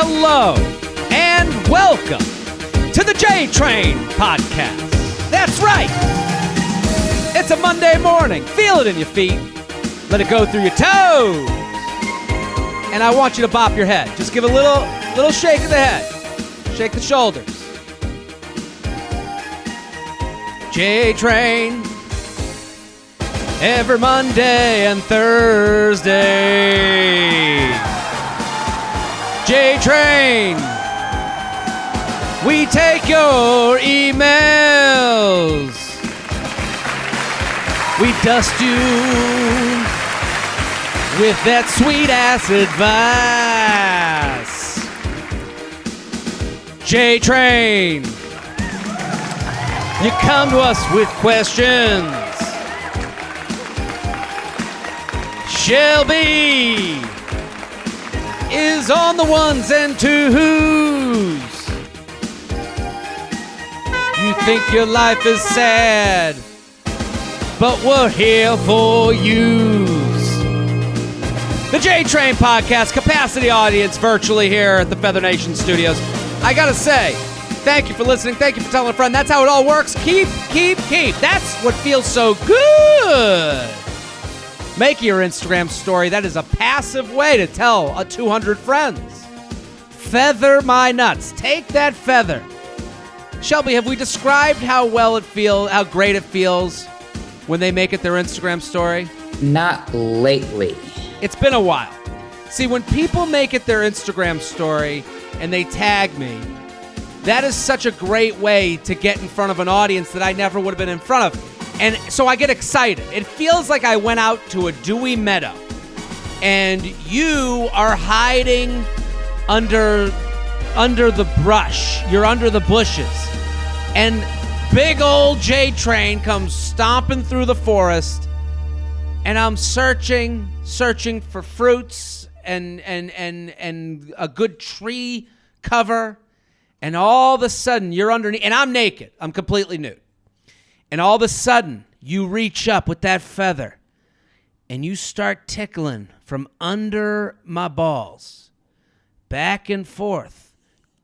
Hello and welcome to the J Train podcast. That's right. It's a Monday morning. Feel it in your feet. Let it go through your toes. And I want you to bop your head. Just give a little shake of the head. Shake the shoulders. J Train. Every Monday and Thursday. J Train. We take your emails. We dust you with that sweet ass advice. J Train. You come to us with questions. Shelby is on the ones and twos. You think your life is sad, but we're here for you. The J Train podcast, capacity audience virtually here at the Feather Nation Studios. I gotta say, thank you for listening. Thank you for telling a friend. That's how it all works. Keep. That's what feels so good. Make your Instagram story. That is a passive way to tell 200 friends. Feather my nuts. Take that feather. Shelby, have we described how great it feels when they make it their Instagram story? Not lately. It's been a while. See, when people make it their Instagram story and they tag me, that is such a great way to get in front of an audience that I never would have been in front of. And so I get excited. It feels like I went out to a dewy meadow and you are hiding under the brush. You're under the bushes. And big old J Train comes stomping through the forest and I'm searching for fruits and a good tree cover. And all of a sudden you're underneath, and I'm naked. I'm completely nude. And all of a sudden, you reach up with that feather and you start tickling from under my balls, back and forth,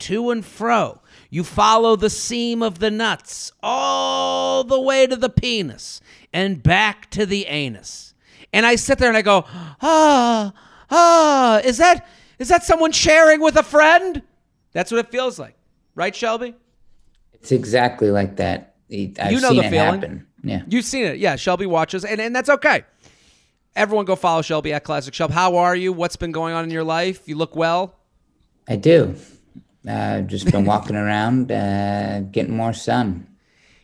to and fro. You follow the seam of the nuts all the way to the penis and back to the anus. And I sit there and I go, is that someone sharing with a friend? That's what it feels like. Right, Shelby? It's exactly like that. I've you know seen the it feeling. happen. Yeah. You've seen it. Yeah, Shelby watches, and that's okay. Everyone go follow Shelby at Classic Shelby. How are you? What's been going on in your life? You look well? I do. I've just been walking around, getting more sun.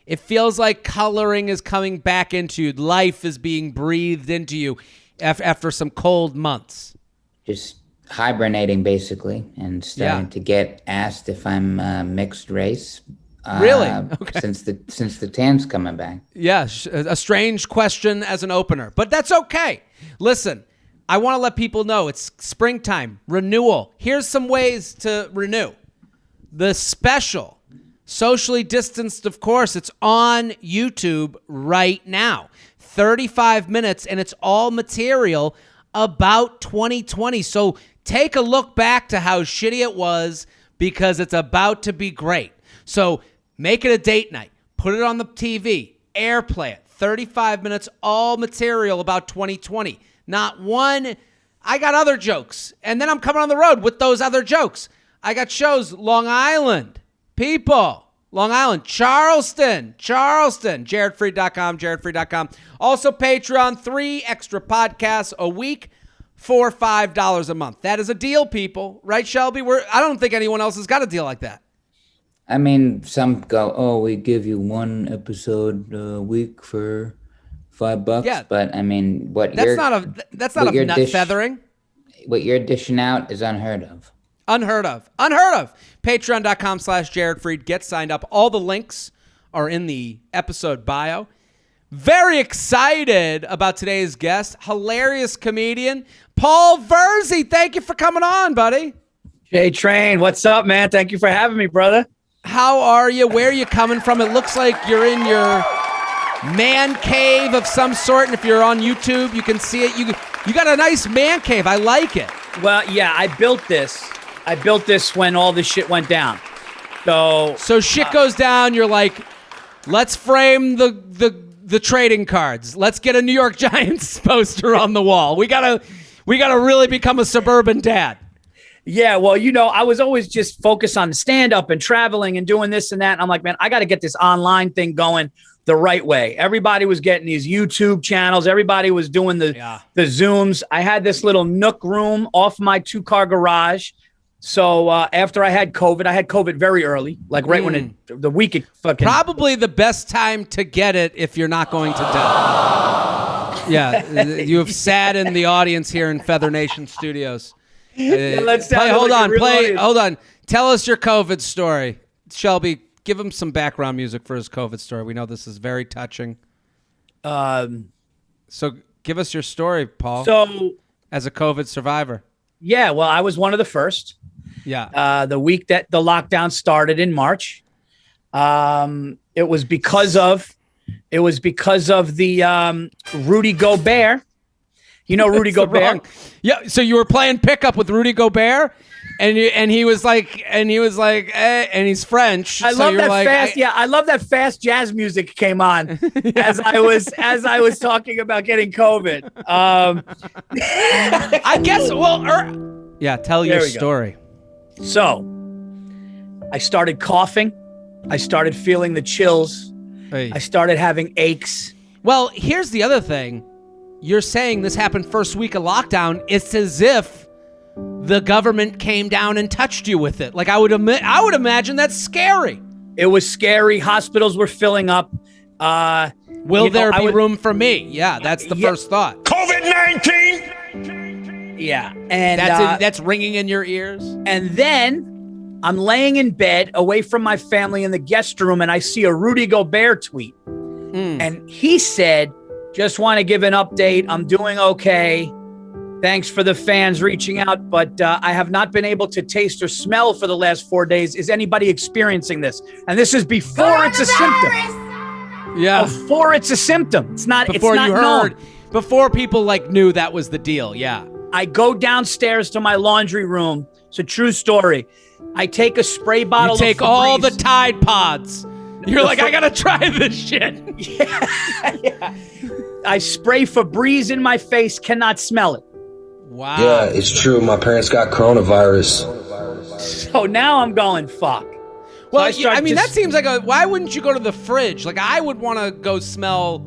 It feels like coloring is coming back into you. Life is being breathed into you after some cold months. Just hibernating, basically, and starting to get asked if I'm mixed race. Really? Okay. Since the tan's coming back. Yeah, a strange question as an opener, but that's okay. Listen, I want to let people know it's springtime, renewal. Here's some ways to renew. The special, socially distanced, of course, it's on YouTube right now. 35 minutes, and it's all material about 2020. So take a look back to how shitty it was because it's about to be great. So make it a date night. Put it on the TV. Airplay it. 35 minutes, all material about 2020. Not one. I got other jokes. And then I'm coming on the road with those other jokes. I got shows, Long Island, people, Long Island, Charleston, jaredfreid.com. Also Patreon, 3 extra podcasts a week for $5 a month. That is a deal, people. Right, Shelby? I don't think anyone else has got a deal like that. I mean, some go, we give you 1 episode a week for $5. Yeah. But I mean, that's not a nut feathering. What you're dishing out is unheard of. Unheard of. Patreon.com/JaredFreid. Get signed up. All the links are in the episode bio. Very excited about today's guest. Hilarious comedian, Paul Verzi. Thank you for coming on, buddy. J Train, what's up, man? Thank you for having me, brother. How are you? Where are you coming from? It looks like you're in your man cave of some sort, and if you're on YouTube, you can see it. You got a nice man cave. I like it. Well, yeah, I built this I built this when all this shit went down. So shit goes down. You're like, let's frame the trading cards. Let's get a New York Giants poster on the wall. We gotta really become a suburban dad. Yeah, well, I was always just focused on stand-up and traveling and doing this and that. And I'm like, man, I got to get this online thing going the right way. Everybody was getting these YouTube channels. Everybody was doing the Zooms. I had this little nook room off my 2-car garage. So after I had COVID very early, like right when the week it fucking... Probably the best time to get it if you're not going to die. Yeah, you have sat in the audience here in Feather Nation Studios. Hold on. Tell us your COVID story. Shelby, give him some background music for his COVID story. We know this is very touching. So give us your story, Paul. So, as a COVID survivor. Yeah, well, I was one of the first. Yeah. The week that the lockdown started in March. It was because of the Rudy Gobert. You know Rudy Gobert? Yeah. So you were playing pickup with Rudy Gobert, and he was like, and he's French. I love that fast jazz music came on as I was talking about getting COVID. I guess. Well, tell your story. So, I started coughing. I started feeling the chills. Hey. I started having aches. Well, here's the other thing. You're saying this happened first week of lockdown. It's as if the government came down and touched you with it. Like I would imagine that's scary. It was scary. Hospitals were filling up. Will there be room for me? Yeah, that's the first thought. COVID-19. Yeah, and that's ringing in your ears. And then I'm laying in bed away from my family in the guest room, and I see a Rudy Gobert tweet, and he said, "Just want to give an update. I'm doing okay. Thanks for the fans reaching out, but I have not been able to taste or smell for the last 4 days. Is anybody experiencing this?" And this is before it's a symptom. Yeah. Before it's a symptom. It's not. Before it's not you heard. known. Before people knew that was the deal. Yeah. I go downstairs to my laundry room. It's a true story. I take a spray bottle. You take all the Tide Pods. You're like, I gotta try this shit. Yeah. I spray Febreze in my face, cannot smell it. Wow. Yeah, it's true. My parents got coronavirus. So now I'm going, fuck. Well, so that seems like why wouldn't you go to the fridge? Like, I would want to go smell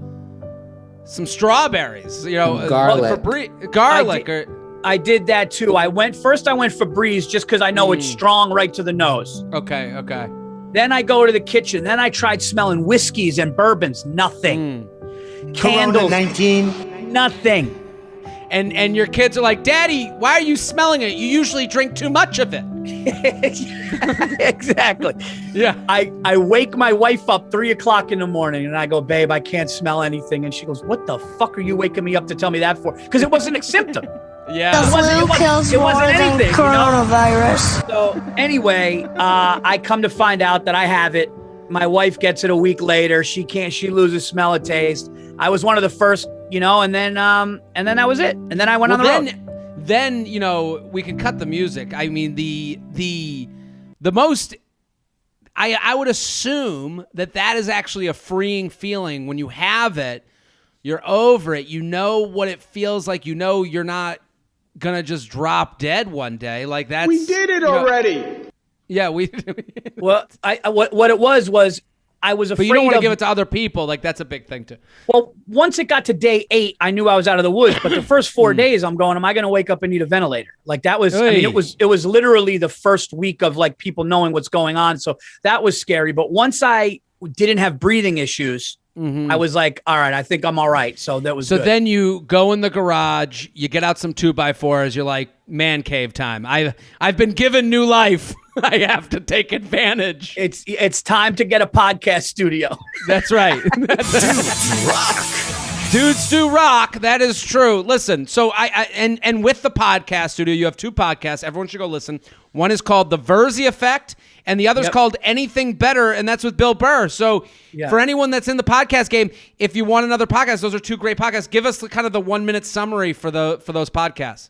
some strawberries, garlic. Garlic. I did that too. I went Febreze just because I know it's strong right to the nose. Okay. Then I go to the kitchen. Then I tried smelling whiskeys and bourbons. Nothing. Candles. Corona-19. Nothing. And your kids are like, "Daddy, why are you smelling it? You usually drink too much of it." Exactly. Yeah. I wake my wife up 3:00 in the morning and I go, "Babe, I can't smell anything." And she goes, "What the fuck are you waking me up to tell me that for?" Because it wasn't a symptom. Yeah. It wasn't anything. Coronavirus. So anyway, I come to find out that I have it. My wife gets it a week later. She loses smell and taste. I was one of the first, and then that was it. And then I went on the road. Then, we can cut the music. I mean, the most, I would assume that is actually a freeing feeling. When you have it, you're over it. You know what it feels like. You know you're not going to just drop dead one day. Like that's... We did it already. Yeah, we... Well, what it was I was afraid. But you don't want to give it to other people. Like that's a big thing too. Well, once it got to day 8, I knew I was out of the woods. But the first 4 days, I'm going, am I going to wake up and need a ventilator? Like that was, it was literally the first week of like people knowing what's going on. So that was scary. But once I didn't have breathing issues, I was like, all right, I think I'm all right. So that was good. Then you go in the garage, you get out some 2x4s. You're like, man cave time. I've been given new life. I have to take advantage. It's time to get a podcast studio. That's right. Dudes do rock. That is true. Listen, so and with the podcast studio, you have 2 podcasts. Everyone should go listen. One is called The Verzi Effect, and the other is called Anything Better, and that's with Bill Burr. So for anyone that's in the podcast game, if you want another podcast, those are 2 great podcasts. Give us kind of the 1-minute summary for those podcasts.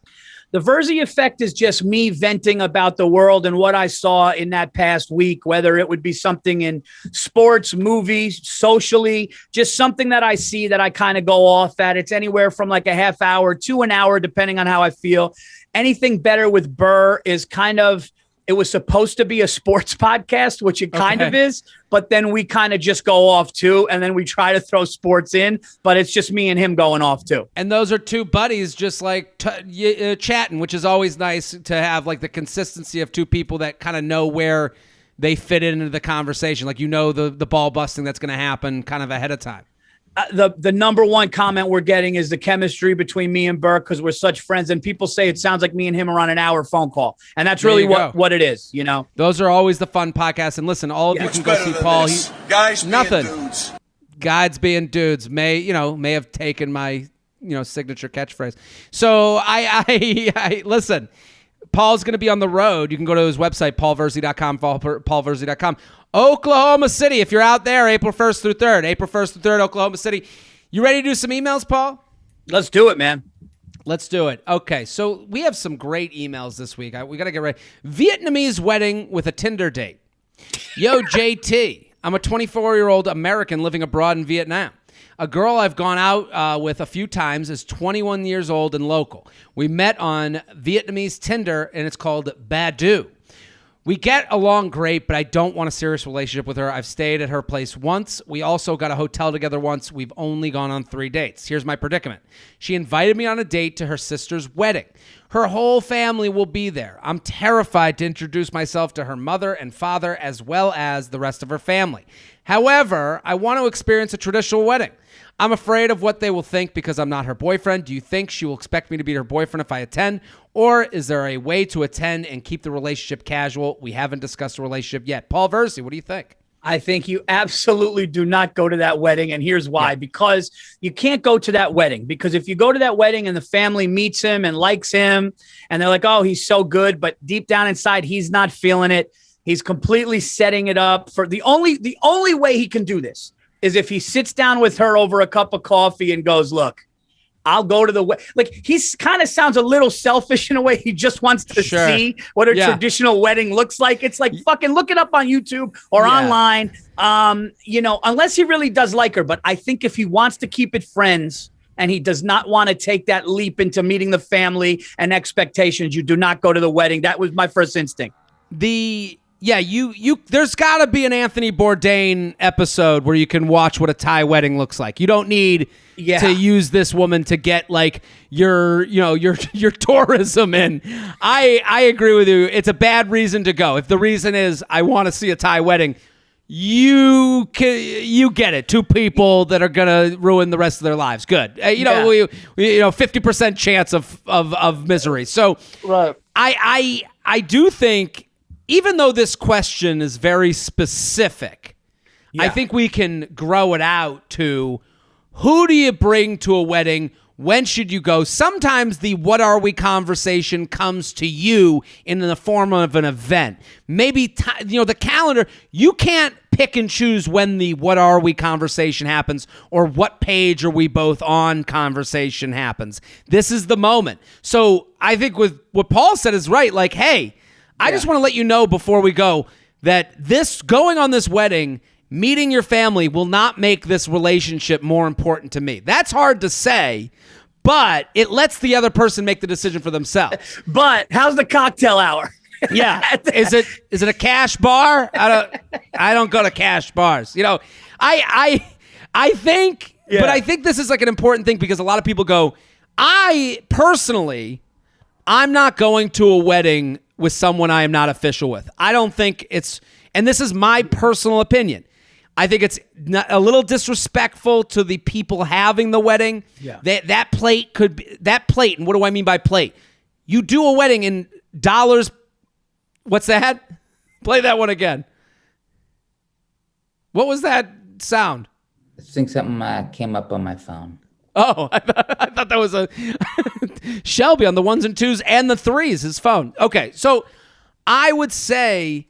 The Verzi effect is just me venting about the world and what I saw in that past week, whether it would be something in sports, movies, socially, just something that I see that I kind of go off at. It's anywhere from like a half hour to an hour, depending on how I feel. Anything better with Burr is kind of, it was supposed to be a sports podcast, which it kind of is, but then we kind of just go off too. And then we try to throw sports in, but it's just me and him going off too. And those are two buddies just like chatting, which is always nice to have, like the consistency of two people that kind of know where they fit into the conversation. Like, the ball busting that's going to happen kind of ahead of time. The number one comment we're getting is the chemistry between me and Burke, because we're such friends, and people say it sounds like me and him are on an hour phone call, and that's really what it is. Those are always the fun podcasts. And listen, all of you can go see Paul. Guys, nothing. Being dudes. Guys being dudes may have taken my signature catchphrase. So I listen. Paul's going to be on the road. You can go to his website, paulverzi.com, paulverzi.com. Oklahoma City, if you're out there, April 1st through 3rd. April 1st through 3rd, Oklahoma City. You ready to do some emails, Paul? Let's do it, man. Let's do it. Okay, so we have some great emails this week. We got to get ready. Vietnamese wedding with a Tinder date. Yo, JT, I'm a 24-year-old American living abroad in Vietnam. A girl I've gone out with a few times is 21 years old and local. We met on Vietnamese Tinder, and it's called Badu. We get along great, but I don't want a serious relationship with her. I've stayed at her place once. We also got a hotel together once. We've only gone on 3 dates. Here's my predicament. She invited me on a date to her sister's wedding. Her whole family will be there. I'm terrified to introduce myself to her mother and father as well as the rest of her family. However, I want to experience a traditional wedding. I'm afraid of what they will think because I'm not her boyfriend. Do you think she will expect me to be her boyfriend if I attend? Or is there a way to attend and keep the relationship casual? We haven't discussed a relationship yet. Paul Verzi, what do you think? I think you absolutely do not go to that wedding. And here's why. Because you can't go to that wedding. Because if you go to that wedding and the family meets him and likes him and they're like, oh, he's so good, but deep down inside, he's not feeling it. He's completely setting it up for the only way he can do this is if he sits down with her over a cup of coffee and goes, look, I'll go to the wedding. Like, he kind of sounds a little selfish in a way. He just wants to see what a traditional wedding looks like. It's like, fucking look it up on YouTube or online, unless he really does like her. But I think if he wants to keep it friends and he does not want to take that leap into meeting the family and expectations, you do not go to the wedding. That was my first instinct. There's got to be an Anthony Bourdain episode where you can watch what a Thai wedding looks like. You don't need to use this woman to get like your tourism in. I agree with you. It's a bad reason to go. If the reason is I want to see a Thai wedding, you get it. Two people that are gonna ruin the rest of their lives. Good. 50% chance of misery. So right. I do think, even though this question is very specific, I think we can grow it out to who do you bring to a wedding? When should you go? Sometimes the what are we conversation comes to you in the form of an event. Maybe, the calendar, you can't pick and choose when the what are we conversation happens or what page are we both on conversation happens. This is the moment. So I think with what Paul said is right. Like, hey, I just want to let you know before we go that this going on this wedding, meeting your family will not make this relationship more important to me. That's hard to say, but it lets the other person make the decision for themselves. But how's the cocktail hour? Yeah. Is it a cash bar? I don't go to cash bars. I think, but I think this is like an important thing because a lot of people go, I'm not going to a wedding with someone I am not official with. I don't think it's, and this is my personal opinion, I think it's a little disrespectful to the people having the wedding. Yeah. That plate could be, and what do I mean by plate? You do a wedding in dollars. What's that? Play that one again. What was that sound? I think something came up on my phone. Oh, I thought that was a Shelby on the 1s and 2s and the 3s, his phone. Okay, so I would say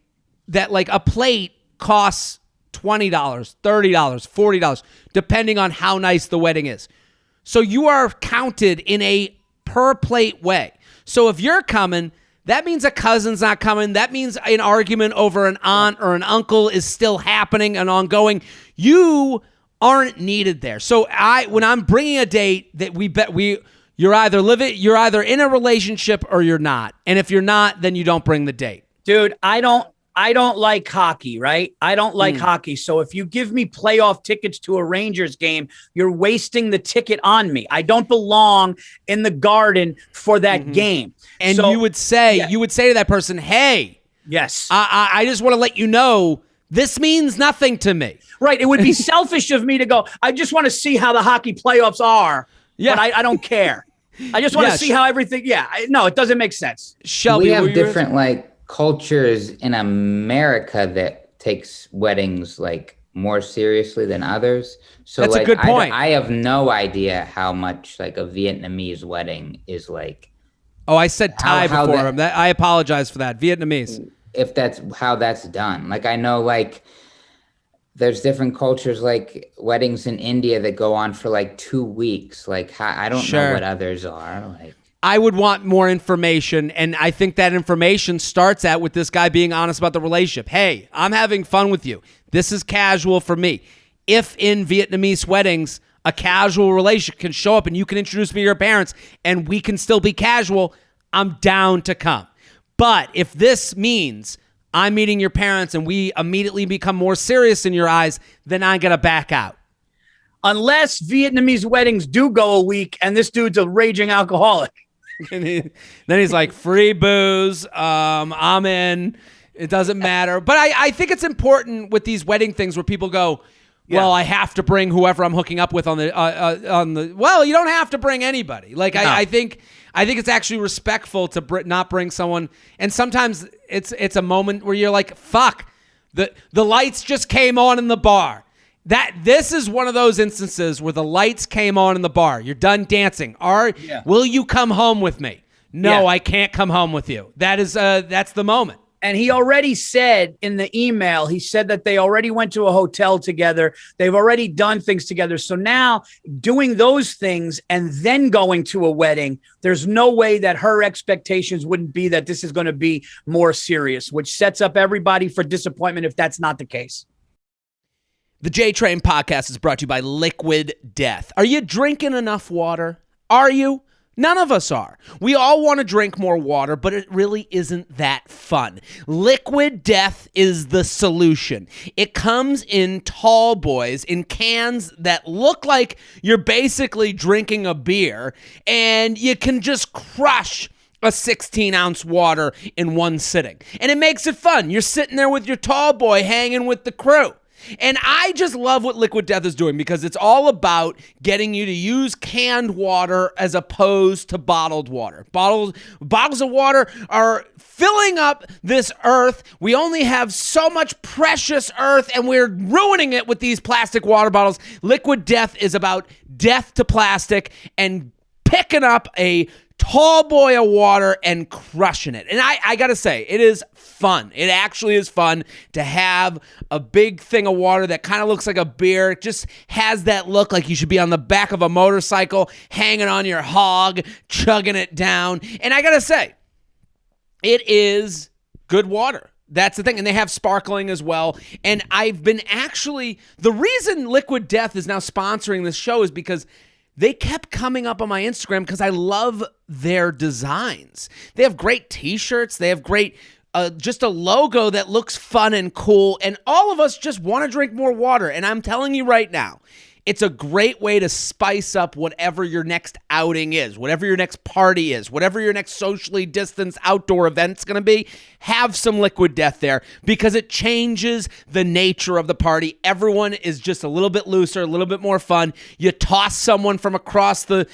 that like a plate costs $20, $30, $40, depending on how nice the wedding is. So you are counted in a per plate way. So if you're coming, that means a cousin's not coming. That means an argument over an aunt or an uncle is still happening and ongoing. You aren't needed there. So when I'm bringing a date that you're either in a relationship or you're not. And if you're not, then you don't bring the date. Dude, I don't like hockey, right? I don't like hockey. So if you give me playoff tickets to a Rangers game, you're wasting the ticket on me. I don't belong in the Garden for that game. And so, you would say to that person, hey, yes, I just want to let you know this means nothing to me. Right. It would be selfish of me to go, I just want to see how the hockey playoffs are, but I don't care. I just want to see how everything. No, it doesn't make sense. Shelby, we have different cultures in America that takes weddings more seriously than others. So that's a good point. I have no idea how much a Vietnamese wedding is like. Oh, I said Thai before him. I apologize for that. Vietnamese. If that's how that's done. I know there's different cultures weddings in India that go on for 2 weeks. I don't know what others are. I would want more information, and I think that information starts out with this guy being honest about the relationship. Hey, I'm having fun with you. This is casual for me. If in Vietnamese weddings, a casual relationship can show up and you can introduce me to your parents and we can still be casual, I'm down to come. But if this means I'm meeting your parents and we immediately become more serious in your eyes, then I'm going to back out. Unless Vietnamese weddings do go a week and this dude's a raging alcoholic. Then he's like, free booze, I'm in, it doesn't matter. But I think it's important with these wedding things where people go, well, I have to bring whoever I'm hooking up with on the well, you don't have to bring anybody. No. I think it's actually respectful to not bring someone. And sometimes it's a moment where you're like, fuck, the lights just came on in the bar. This is one of those instances where the lights came on in the bar. You're done dancing. Will you come home with me? No, I can't come home with you. That's the moment. And he already said in the email, he said that they already went to a hotel together. They've already done things together. So now doing those things and then going to a wedding, there's no way that her expectations wouldn't be that this is going to be more serious, which sets up everybody for disappointment if that's not the case. The J Train podcast is brought to you by Liquid Death. Are you drinking enough water? Are you? None of us are. We all want to drink more water, but it really isn't that fun. Liquid Death is the solution. It comes in tall boys, in cans that look like you're basically drinking a beer, and you can just crush a 16-ounce water in one sitting. And it makes it fun. You're sitting there with your tall boy hanging with the crew. And I just love what Liquid Death is doing because it's all about getting you to use canned water as opposed to bottled water. Bottles of water are filling up this earth. We only have so much precious earth and we're ruining it with these plastic water bottles. Liquid Death is about death to plastic and picking up a tall boy of water and crushing it. And I gotta say, it is fun. It actually is fun to have a big thing of water that kind of looks like a beer. It just has that look like you should be on the back of a motorcycle, hanging on your hog, chugging it down. And I gotta say, it is good water. That's the thing. And they have sparkling as well. And I've been the reason Liquid Death is now sponsoring this show is because they kept coming up on my Instagram because I love their designs. They have great t-shirts. They have great, just a logo that looks fun and cool. And all of us just want to drink more water. And I'm telling you right now, it's a great way to spice up whatever your next outing is, whatever your next party is, whatever your next socially distanced outdoor event's going to be. Have some Liquid Death there because it changes the nature of the party. Everyone is just a little bit looser, a little bit more fun. You toss someone from across the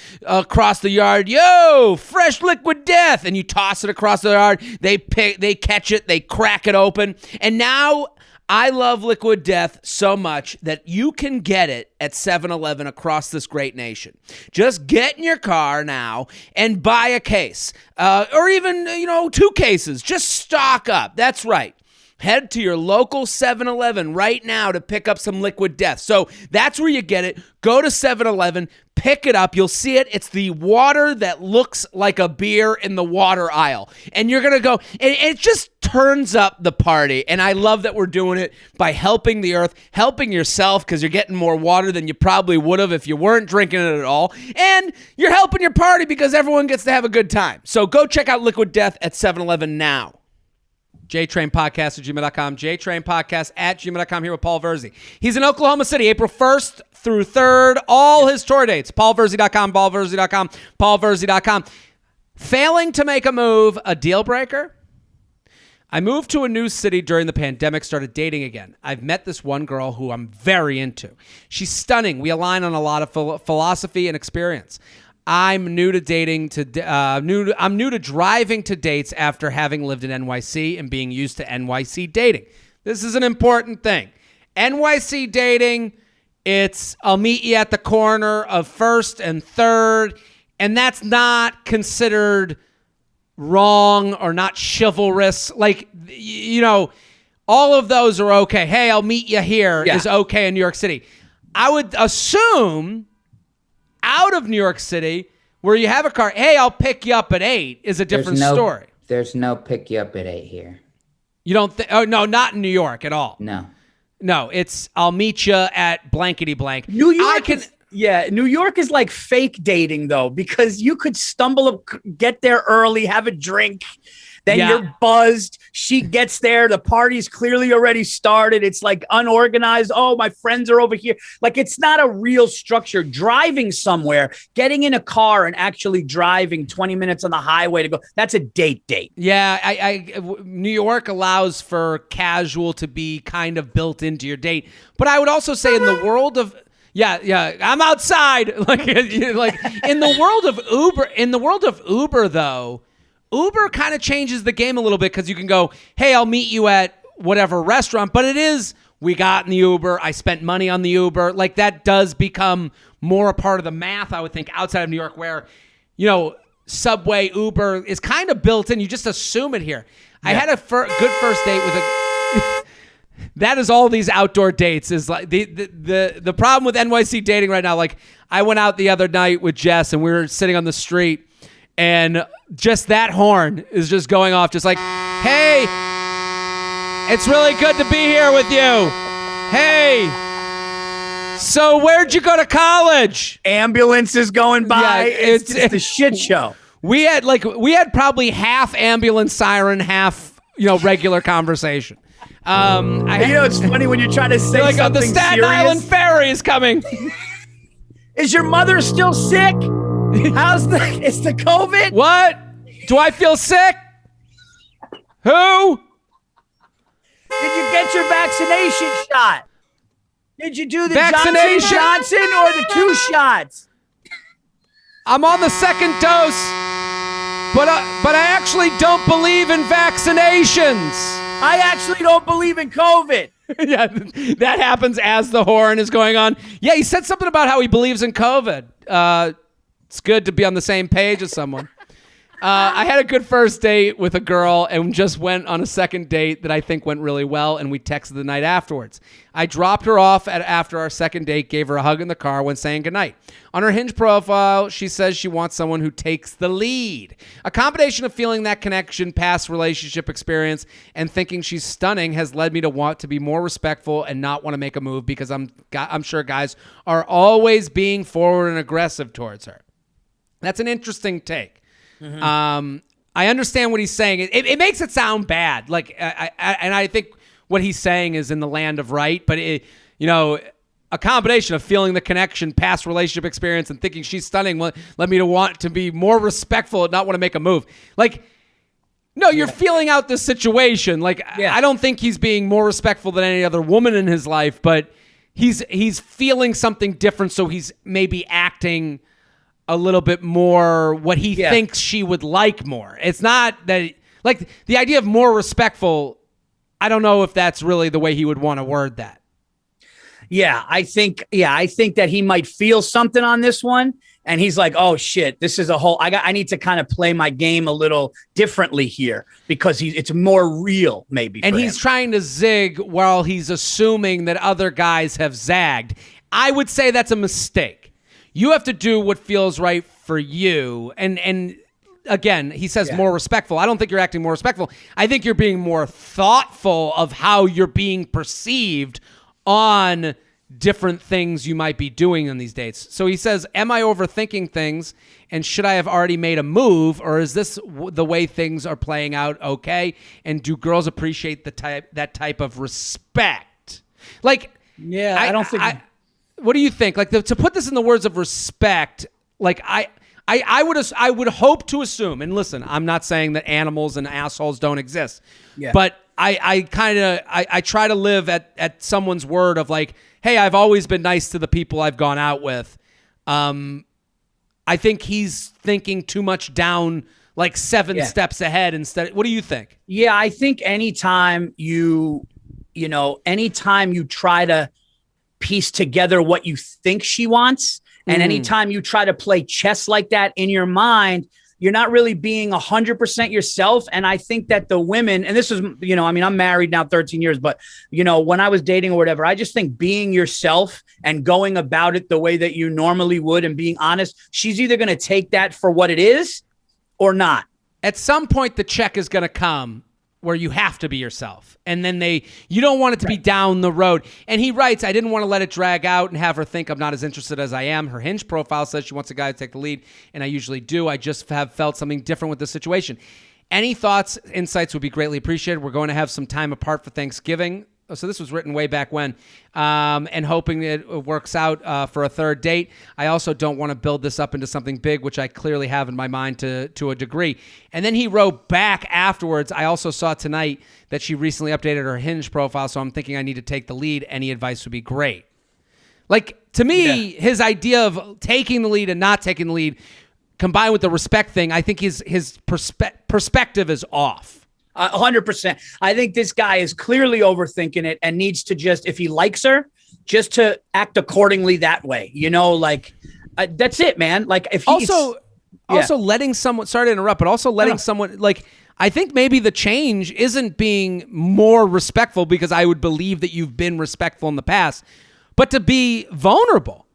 yard, yo, fresh Liquid Death, and you toss it across the yard. They catch it, they crack it open, and now I love Liquid Death so much that you can get it at 7-Eleven across this great nation. Just get in your car now and buy a case, or even, 2 cases. Just stock up. That's right. Head to your local 7-Eleven right now to pick up some Liquid Death. So that's where you get it. Go to 7-Eleven, Pick it up. You'll see it. It's the water that looks like a beer in the water aisle. And you're going to go, and it just turns up the party. And I love that we're doing it by helping the earth, helping yourself, because you're getting more water than you probably would have if you weren't drinking it at all. And you're helping your party because everyone gets to have a good time. So go check out Liquid Death at 7-Eleven now. JTrainPodcast@gmail.com. JTrainPodcast@gmail.com here with Paul Verzi. He's in Oklahoma City, April 1st through 3rd. All his tour dates. PaulVerzi.com, PaulVerzi.com, PaulVerzi.com. Failing to make a move, a deal breaker? I moved to a new city during the pandemic, started dating again. I've met this one girl who I'm very into. She's stunning. We align on a lot of philosophy and experience. I'm new to dating I'm new to driving to dates after having lived in NYC and being used to NYC dating. This is an important thing. NYC dating, it's I'll meet you at the corner of 1st and 3rd, and that's not considered wrong or not chivalrous. Like, you know, all of those are okay. Hey, I'll meet you here is okay in New York City. I would assume out of New York City, where you have a car, hey, I'll pick you up at 8 is a different story. There's no pick you up at 8 here. You don't think? Oh, no, not in New York at all. No, it's I'll meet you at blankety blank. New York New York is like fake dating, though, because you could get there early, have a drink, then you're buzzed. She gets there. The party's clearly already started. It's like unorganized. Oh, my friends are over here. Like, it's not a real structure. Driving somewhere, getting in a car and actually driving 20 minutes on the highway to go, that's a date. Yeah, New York allows for casual to be kind of built into your date. But I would also say in the world of... Yeah, I'm outside. Like in the world of Uber, though, Uber kind of changes the game a little bit because you can go, hey, I'll meet you at whatever restaurant. But it is, we got in the Uber. I spent money on the Uber. Like, that does become more a part of the math, I would think, outside of New York, where, you know, Subway, Uber is kind of built in. You just assume it here. Yeah. I had a good first date with a... That is all these outdoor dates is like the problem with NYC dating right now. Like, I went out the other night with Jess and we were sitting on the street and just that horn is just going off, just like, hey, it's really good to be here with you. Hey, so where'd you go to college? Ambulances going by. Yeah, it's just a shit show. We had probably half ambulance siren, half, you know, regular conversation. It's funny when you try to say like, something the Staten serious. Island ferry is coming. Is your mother still sick? It's the COVID? What? Do I feel sick? Who? Did you get your vaccination shot? Did you do the vaccination? Johnson or the 2 shots? I'm on the 2nd dose, but I actually don't believe in vaccinations. I actually don't believe in COVID. Yeah, that happens as the horn is going on. Yeah, he said something about how he believes in COVID. It's good to be on the same page as someone. I had a good first date with a girl and just went on a second date that I think went really well, and we texted the night afterwards. I dropped her off after our second date, gave her a hug in the car when saying goodnight. On her Hinge profile, she says she wants someone who takes the lead. A combination of feeling that connection, past relationship experience, and thinking she's stunning has led me to want to be more respectful and not want to make a move because I'm sure guys are always being forward and aggressive towards her. That's an interesting take. Mm-hmm. I understand what he's saying. It makes it sound bad. Like, I think what he's saying is in the land of right, but a combination of feeling the connection, past relationship experience, and thinking she's stunning led me to want to be more respectful and not want to make a move. Like, no, you're feeling out the situation. Like, I don't think he's being more respectful than any other woman in his life, but he's feeling something different, so he's maybe acting a little bit more what he thinks she would like more. It's not that, like, the idea of more respectful, I don't know if that's really the way he would want to word that. I think that he might feel something on this one, and he's like, oh shit, this is I need to kind of play my game a little differently here because it's more real maybe. And he's trying to zig while he's assuming that other guys have zagged. I would say that's a mistake. You have to do what feels right for you. And again, he says more respectful. I don't think you're acting more respectful. I think you're being more thoughtful of how you're being perceived on different things you might be doing on these dates. So he says, am I overthinking things, and should I have already made a move, or is this the way things are playing out okay? And do girls appreciate that type of respect? Like, yeah, I don't think... what do you think? Like, to put this in the words of respect, like I would hope to assume, and listen, I'm not saying that animals and assholes don't exist, but I try to live at someone's word of like, hey, I've always been nice to the people I've gone out with. I think he's thinking too much down, like 7 steps ahead instead. What do you think? Yeah, I think anytime anytime you try to piece together what you think she wants, and anytime you try to play chess like that in your mind, you're not really being 100% yourself. And I think that the women, and this is, I'm married now 13 years, but when I was dating or whatever, I just think being yourself and going about it the way that you normally would and being honest, she's either going to take that for what it is or not. At some point, the check is going to come where you have to be yourself. And then you don't want it to be down the road. And he writes, I didn't want to let it drag out and have her think I'm not as interested as I am. Her Hinge profile says she wants a guy to take the lead, and I usually do. I just have felt something different with the situation. Any thoughts, insights would be greatly appreciated. We're going to have some time apart for Thanksgiving. So this was written way back when, and hoping it works out for a third date. I also don't want to build this up into something big, which I clearly have in my mind to a degree. And then he wrote back afterwards, I also saw tonight that she recently updated her Hinge profile, so I'm thinking I need to take the lead. Any advice would be great. Like, to me, his idea of taking the lead and not taking the lead, combined with the respect thing, I think his perspective is off. 100%. I think this guy is clearly overthinking it and needs to just, if he likes her, just to act accordingly that way. That's it, man. Like, if he's also letting someone, sorry to interrupt, but also letting someone, like, I think maybe the change isn't being more respectful, because I would believe that you've been respectful in the past, but to be vulnerable.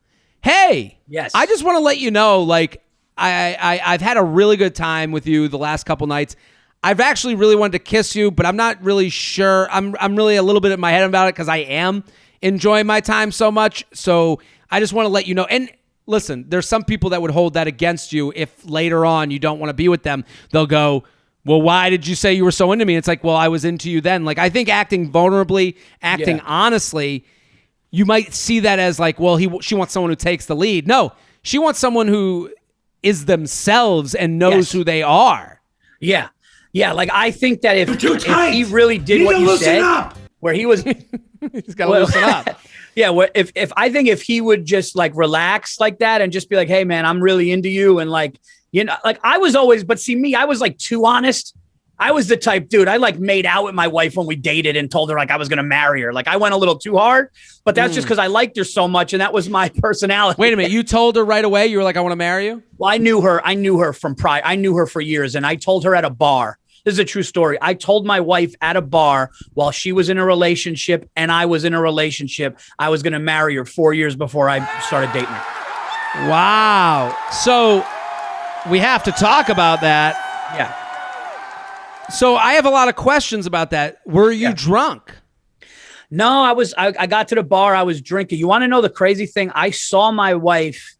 Hey, I just want to let you know, like, I've had a really good time with you the last couple nights. I've actually really wanted to kiss you, but I'm not really sure. I'm really a little bit in my head about it, because I am enjoying my time so much. So I just want to let you know. And listen, there's some people that would hold that against you if later on you don't want to be with them. They'll go, well, why did you say you were so into me? It's like, well, I was into you then. Like, I think acting vulnerably, acting honestly, you might see that as like, well, she wants someone who takes the lead. No, she wants someone who is themselves and knows who they are. Yeah. Yeah, like, I think that if he really did what you said, where he was, he's got to loosen up. Yeah, if he would just like relax like that and just be like, hey man, I'm really into you, and like, like, I was always, but see me, I was like too honest. I was the type, dude, I like made out with my wife when we dated and told her like I was going to marry her. Like, I went a little too hard, but that's just because I liked her so much, and that was my personality. Wait a minute, you told her right away? You were like, I want to marry you? Well, I knew her from prior. I knew her for years, and I told her at a bar. This is a true story. I told my wife at a bar while she was in a relationship and I was in a relationship, I was going to marry her 4 years before I started dating her. Wow. So we have to talk about that. Yeah. So I have a lot of questions about that. Were you drunk? No, I got to the bar. I was drinking. You want to know the crazy thing? I saw my wife.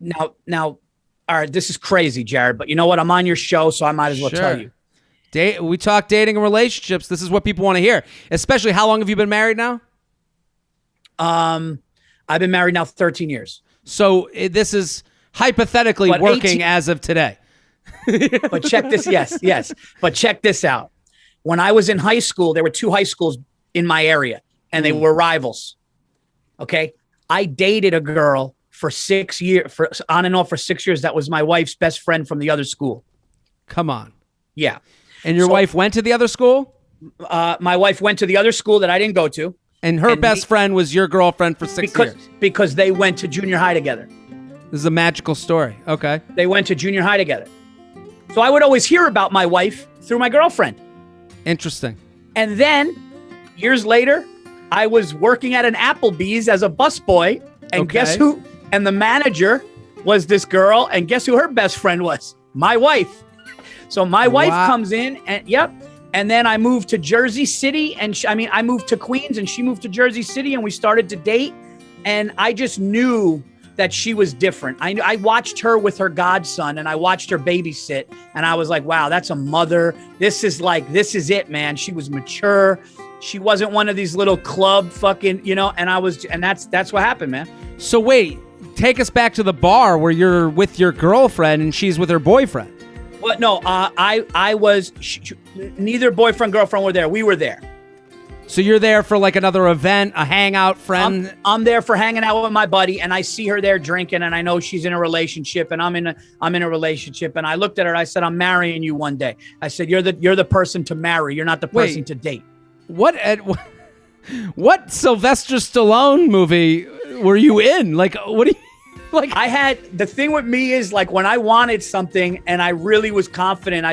Now, all right, this is crazy, Jared, but you know what? I'm on your show, so I might as well tell you. We talk dating and relationships. This is what people want to hear. Especially, how long have you been married now? I've been married now 13 years. So this is hypothetically working as of today. But check this. Yes. But check this out. When I was in high school, there were 2 high schools in my area, and they were rivals. Okay. I dated a girl for 6 years, on and off for 6 years. That was my wife's best friend from the other school. Come on. Yeah. And your wife went to the other school? My wife went to the other school that I didn't go to. And her best friend was your girlfriend for 6 years? Because they went to junior high together. This is a magical story. Okay. They went to junior high together. So I would always hear about my wife through my girlfriend. Interesting. And then years later, I was working at an Applebee's as a busboy. And guess And the manager was this girl. And guess who her best friend was? My wife. So my wife comes in and And then I moved to Jersey City and I moved to Queens and she moved to Jersey City and we started to date. And I just knew that she was different. I watched her with her godson and I watched her babysit and I was like, wow, that's a mother. This is it, man. She was mature. She wasn't one of these little club fucking, and that's what happened, man. So wait, take us back to the bar where you're with your girlfriend and she's with her boyfriend. Well, no, I was, neither boyfriend, girlfriend were there. We were there. So you're there for like another event, a hangout, friend? I'm there for hanging out with my buddy, and I see her there drinking, and I know she's in a relationship, and I'm in a relationship. And I looked at her, I said, I'm marrying you one day. I said, you're the person to marry. You're not the person to date. What Sylvester Stallone movie were you in? Like, what do you... Like I had the thing with me is like when I wanted something and I really was confident,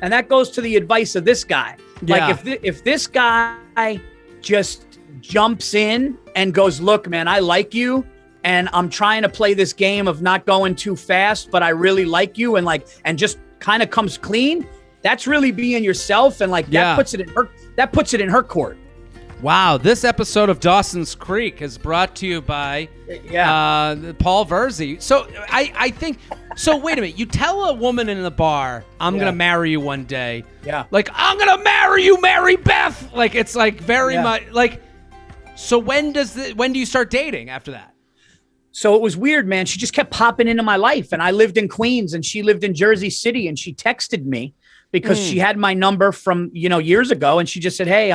and that goes to the advice of this guy. Yeah. Like if this guy just jumps in and goes, look, man, I like you and I'm trying to play this game of not going too fast, but I really like you and just kind of comes clean. That's really being yourself. And that puts it in her court. Wow, this episode of Dawson's Creek is brought to you by Paul Verzi. So I think, so wait a minute. You tell a woman in the bar, I'm going to marry you one day. Yeah. Like, I'm going to marry you, Mary Beth. Like, it's like very much like, so when do you start dating after that? So it was weird, man. She just kept popping into my life. And I lived in Queens and she lived in Jersey City and she texted me. Because she had my number from, years ago. And she just said, hey,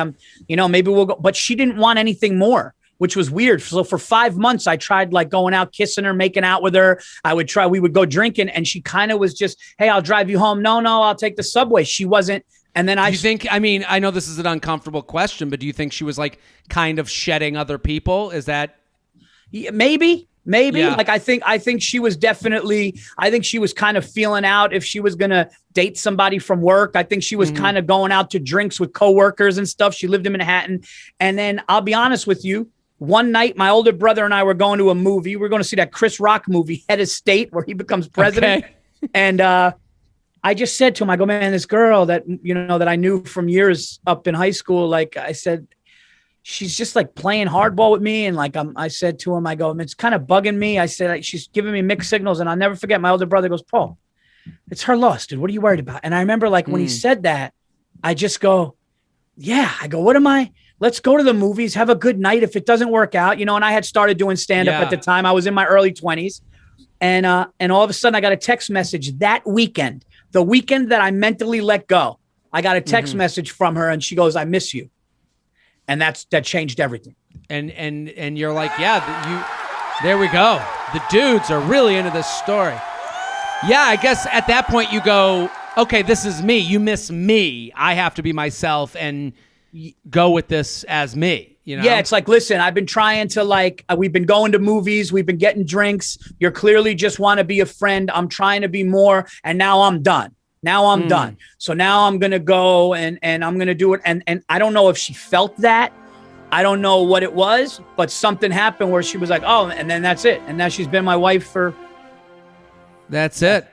maybe we'll go. But she didn't want anything more, which was weird. So for 5 months, I tried like going out, kissing her, making out with her. We would go drinking. And she kind of was just, hey, I'll drive you home. No, I'll take the subway. She wasn't. And then I know this is an uncomfortable question, but do you think she was like kind of shedding other people? Is that? Yeah, maybe. Yeah. Like I think she was definitely, she was kind of feeling out if she was going to date somebody from work. I think she was kind of going out to drinks with coworkers and stuff. She lived in Manhattan. And then I'll be honest with you, one night, my older brother and I were going to a movie. We're going to see that Chris Rock movie, Head of State, where he becomes president. Okay. And I just said to him, I go, man, this girl that, that I knew from years up in high school, like I said, she's just like playing hardball with me. And like, I said to him, I go, it's kind of bugging me. I said, like, she's giving me mixed signals. And I'll never forget my older brother goes, Paul, it's her loss, dude. What are you worried about? And I remember like when he said that, I just go, yeah, I go, let's go to the movies, have a good night. If it doesn't work out, and I had started doing stand-up at the time. I was in my early 20s. And all of a sudden I got a text message that weekend, the weekend that I mentally let go. I got a text message from her and she goes, I miss you. And that changed everything. And you're like, there we go. The dudes are really into this story. Yeah, I guess at that point you go, okay, this is me. You miss me. I have to be myself and go with this as me. Yeah, it's like, listen, I've been trying to we've been going to movies. We've been getting drinks. You're clearly just want to be a friend. I'm trying to be more. And now I'm done. Done. So now I'm going to go and I'm going to do it. And I don't know if she felt that. I don't know what it was, but something happened where she was like, oh, and then that's it. And now she's been my wife for. That's it.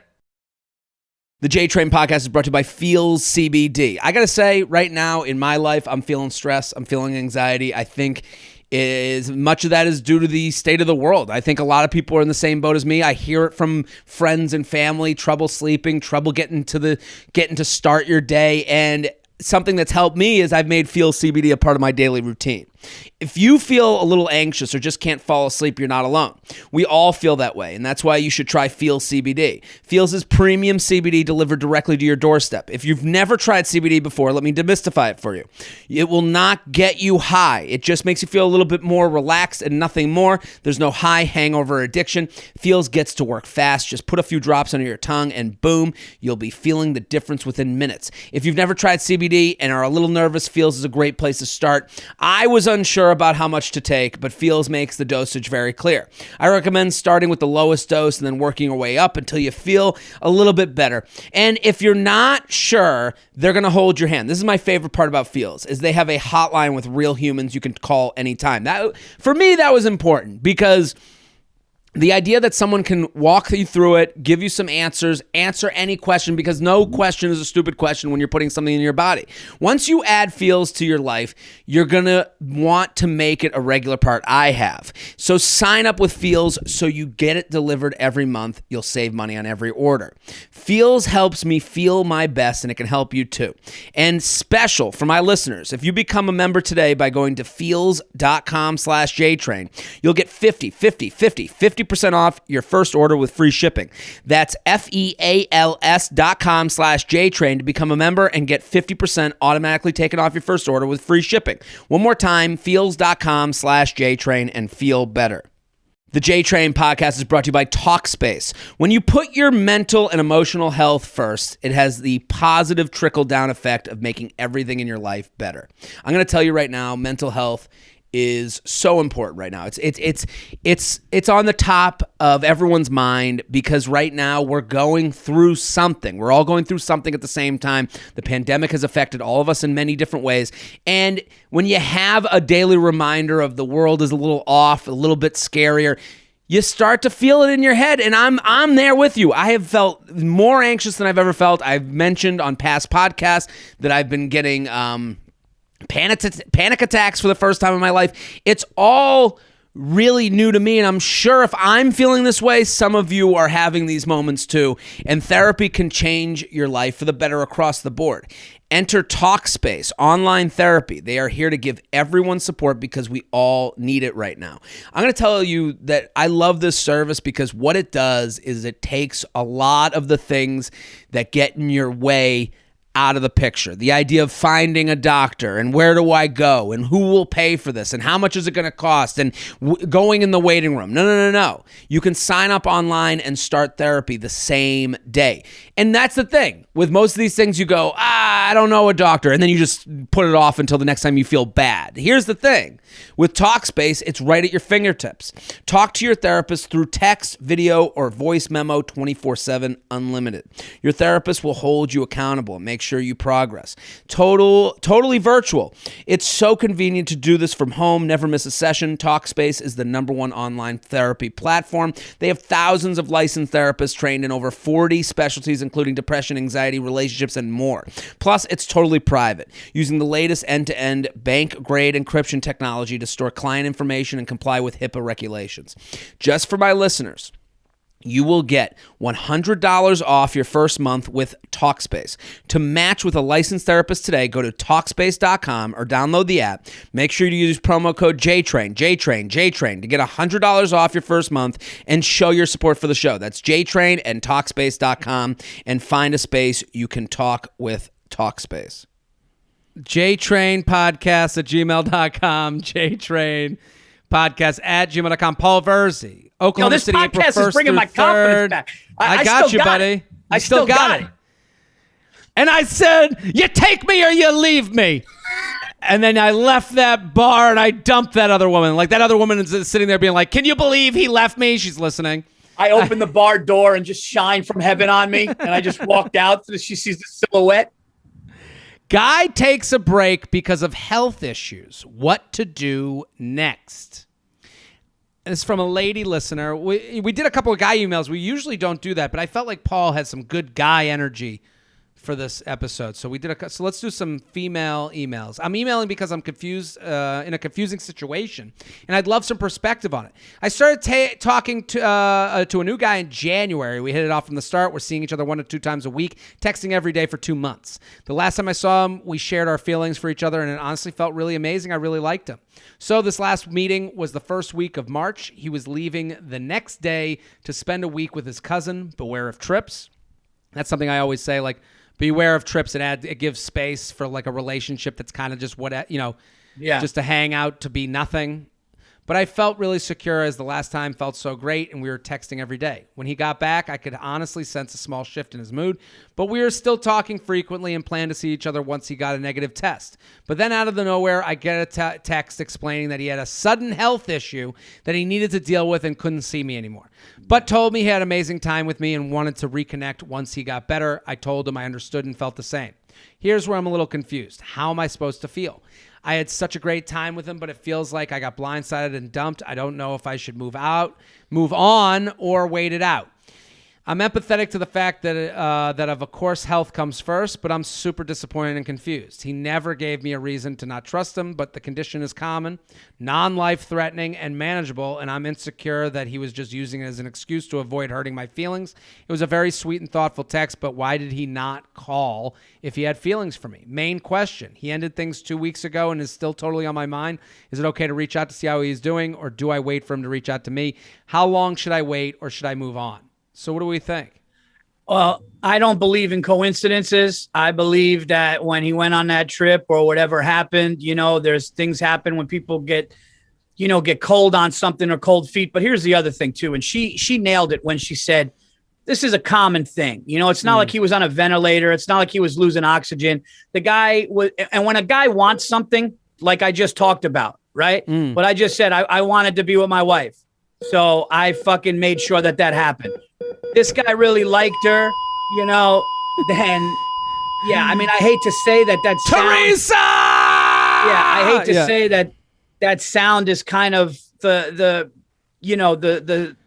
The J-Train podcast is brought to you by Feels CBD. I got to say right now in my life, I'm feeling stress. I'm feeling anxiety. I think much of that is due to the state of the world. I think a lot of people are in the same boat as me. I hear it from friends and family, trouble sleeping, trouble getting to start your day. And something that's helped me is I've made Feel CBD a part of my daily routine. If you feel a little anxious or just can't fall asleep, you're not alone. We all feel that way, and that's why you should try Feels CBD. Feels is premium CBD delivered directly to your doorstep. If you've never tried CBD before, let me demystify it for you. It will not get you high. It just makes you feel a little bit more relaxed and nothing more. There's no high hangover addiction. Feels gets to work fast. Just put a few drops under your tongue, and boom, you'll be feeling the difference within minutes. If you've never tried CBD and are a little nervous, Feels is a great place to start. I was unsure about how much to take, but Feels makes the dosage very clear. I recommend starting with the lowest dose and then working your way up until you feel a little bit better. And if you're not sure, they're going to hold your hand. This is my favorite part about Feels, is they have a hotline with real humans you can call anytime. That, for me, that was important because the idea that someone can walk you through it, give you some answers, answer any question, because no question is a stupid question when you're putting something in your body. Once you add feels to your life, you're going to want to make it a regular part. I have. So sign up with Feels so you get it delivered every month. You'll save money on every order. Feels helps me feel my best, and it can help you too. And special for my listeners, if you become a member today by going to feels.com/JTrain, you'll get 50% off your first order with free shipping. That's FEALS.com/JTrain to become a member and get 50% automatically taken off your first order with free shipping. One more time, feals.com/JTrain and feel better. The J-Train podcast is brought to you by Talkspace. When you put your mental and emotional health first, it has the positive trickle-down effect of making everything in your life better. I'm going to tell you right now, mental health is so important right now. It's on the top of everyone's mind because right now we're going through something. We're all going through something at the same time. The pandemic has affected all of us in many different ways. And when you have a daily reminder of the world is a little off, a little bit scarier, you start to feel it in your head, and I'm there with you. I have felt more anxious than I've ever felt. I've mentioned on past podcasts that I've been getting panic attacks for the first time in my life. It's all really new to me, and I'm sure if I'm feeling this way, some of you are having these moments too, and therapy can change your life for the better across the board. Enter Talkspace online therapy. They are here to give everyone support because we all need it right now. I'm going to tell you that I love this service because what it does is it takes a lot of the things that get in your way out of the picture. The idea of finding a doctor and where do I go and who will pay for this and how much is it going to cost and going in the waiting room. No. You can sign up online and start therapy the same day. And that's the thing. With most of these things, you go, I don't know a doctor, and then you just put it off until the next time you feel bad. Here's the thing. With Talkspace, it's right at your fingertips. Talk to your therapist through text, video, or voice memo 24/7 unlimited. Your therapist will hold you accountable and make sure you progress. Totally virtual. It's so convenient to do this from home. Never miss a session. Talkspace is the #1 online therapy platform. They have thousands of licensed therapists trained in over 40 specialties, including depression, anxiety, relationships, and more. Plus, it's totally private, using the latest end-to-end bank-grade encryption technology to store client information and comply with HIPAA regulations. Just for my listeners, you will get $100 off your first month with Talkspace. To match with a licensed therapist today, go to Talkspace.com or download the app. Make sure you use promo code JTRAIN to get $100 off your first month and show your support for the show. That's JTRAIN and Talkspace.com, and find a space you can talk with Talkspace. JTrainPodcast@gmail.com, JTrainPodcast@gmail.com. Paul Verzi, Oklahoma City, April 1st is bringing my confidence back. I got you, buddy. I still got it. And I said, you take me or you leave me. And then I left that bar and I dumped that other woman. Like, that other woman is sitting there being like, can you believe he left me? She's listening. I opened the bar door and just shined from heaven on me. And I just walked out so she sees the silhouette. Guy takes a break because of health issues. What to do next? And it's from a lady listener. We did a couple of guy emails. We usually don't do that, but I felt like Paul had some good guy energy for this episode. So so let's do some female emails. I'm emailing because I'm confused, in a confusing situation, and I'd love some perspective on it. I started talking to a new guy in January. We hit it off from the start. We're seeing each other 1 to 2 times a week, texting every day for 2 months. The last time I saw him, we shared our feelings for each other, and it honestly felt really amazing. I really liked him. So this last meeting was the first week of March. He was leaving the next day to spend a week with his cousin. Beware of trips. That's something I always say, like, beware of trips. It gives space for like a relationship that's kind of just just to hang out, to be nothing. But I felt really secure, as the last time felt so great, and we were texting every day. When he got back, I could honestly sense a small shift in his mood, but we were still talking frequently and planned to see each other once he got a negative test. But then out of the nowhere, I get a text explaining that he had a sudden health issue that he needed to deal with and couldn't see me anymore, but told me he had an amazing time with me and wanted to reconnect once he got better. I told him I understood and felt the same. Here's where I'm a little confused. How am I supposed to feel? I had such a great time with him, but it feels like I got blindsided and dumped. I don't know if I should move on, or wait it out. I'm empathetic to the fact that of course health comes first, but I'm super disappointed and confused. He never gave me a reason to not trust him, but the condition is common, non-life-threatening, and manageable, and I'm insecure that he was just using it as an excuse to avoid hurting my feelings. It was a very sweet and thoughtful text, but why did he not call if he had feelings for me? Main question. He ended things 2 weeks ago and is still totally on my mind. Is it okay to reach out to see how he's doing, or do I wait for him to reach out to me? How long should I wait, or should I move on? So what do we think? Well, I don't believe in coincidences. I believe that when he went on that trip or whatever happened, there's things happen when people get cold on something or cold feet. But here's the other thing too. And she nailed it when she said, this is a common thing. It's not like he was on a ventilator. It's not like he was losing oxygen. The guy was, and when a guy wants something, like I just talked about, right? But I just said, I wanted to be with my wife. So I fucking made sure that happened. This guy really liked her, then, yeah, I mean, I hate to say that Teresa! Yeah, I hate to say that sound is kind of the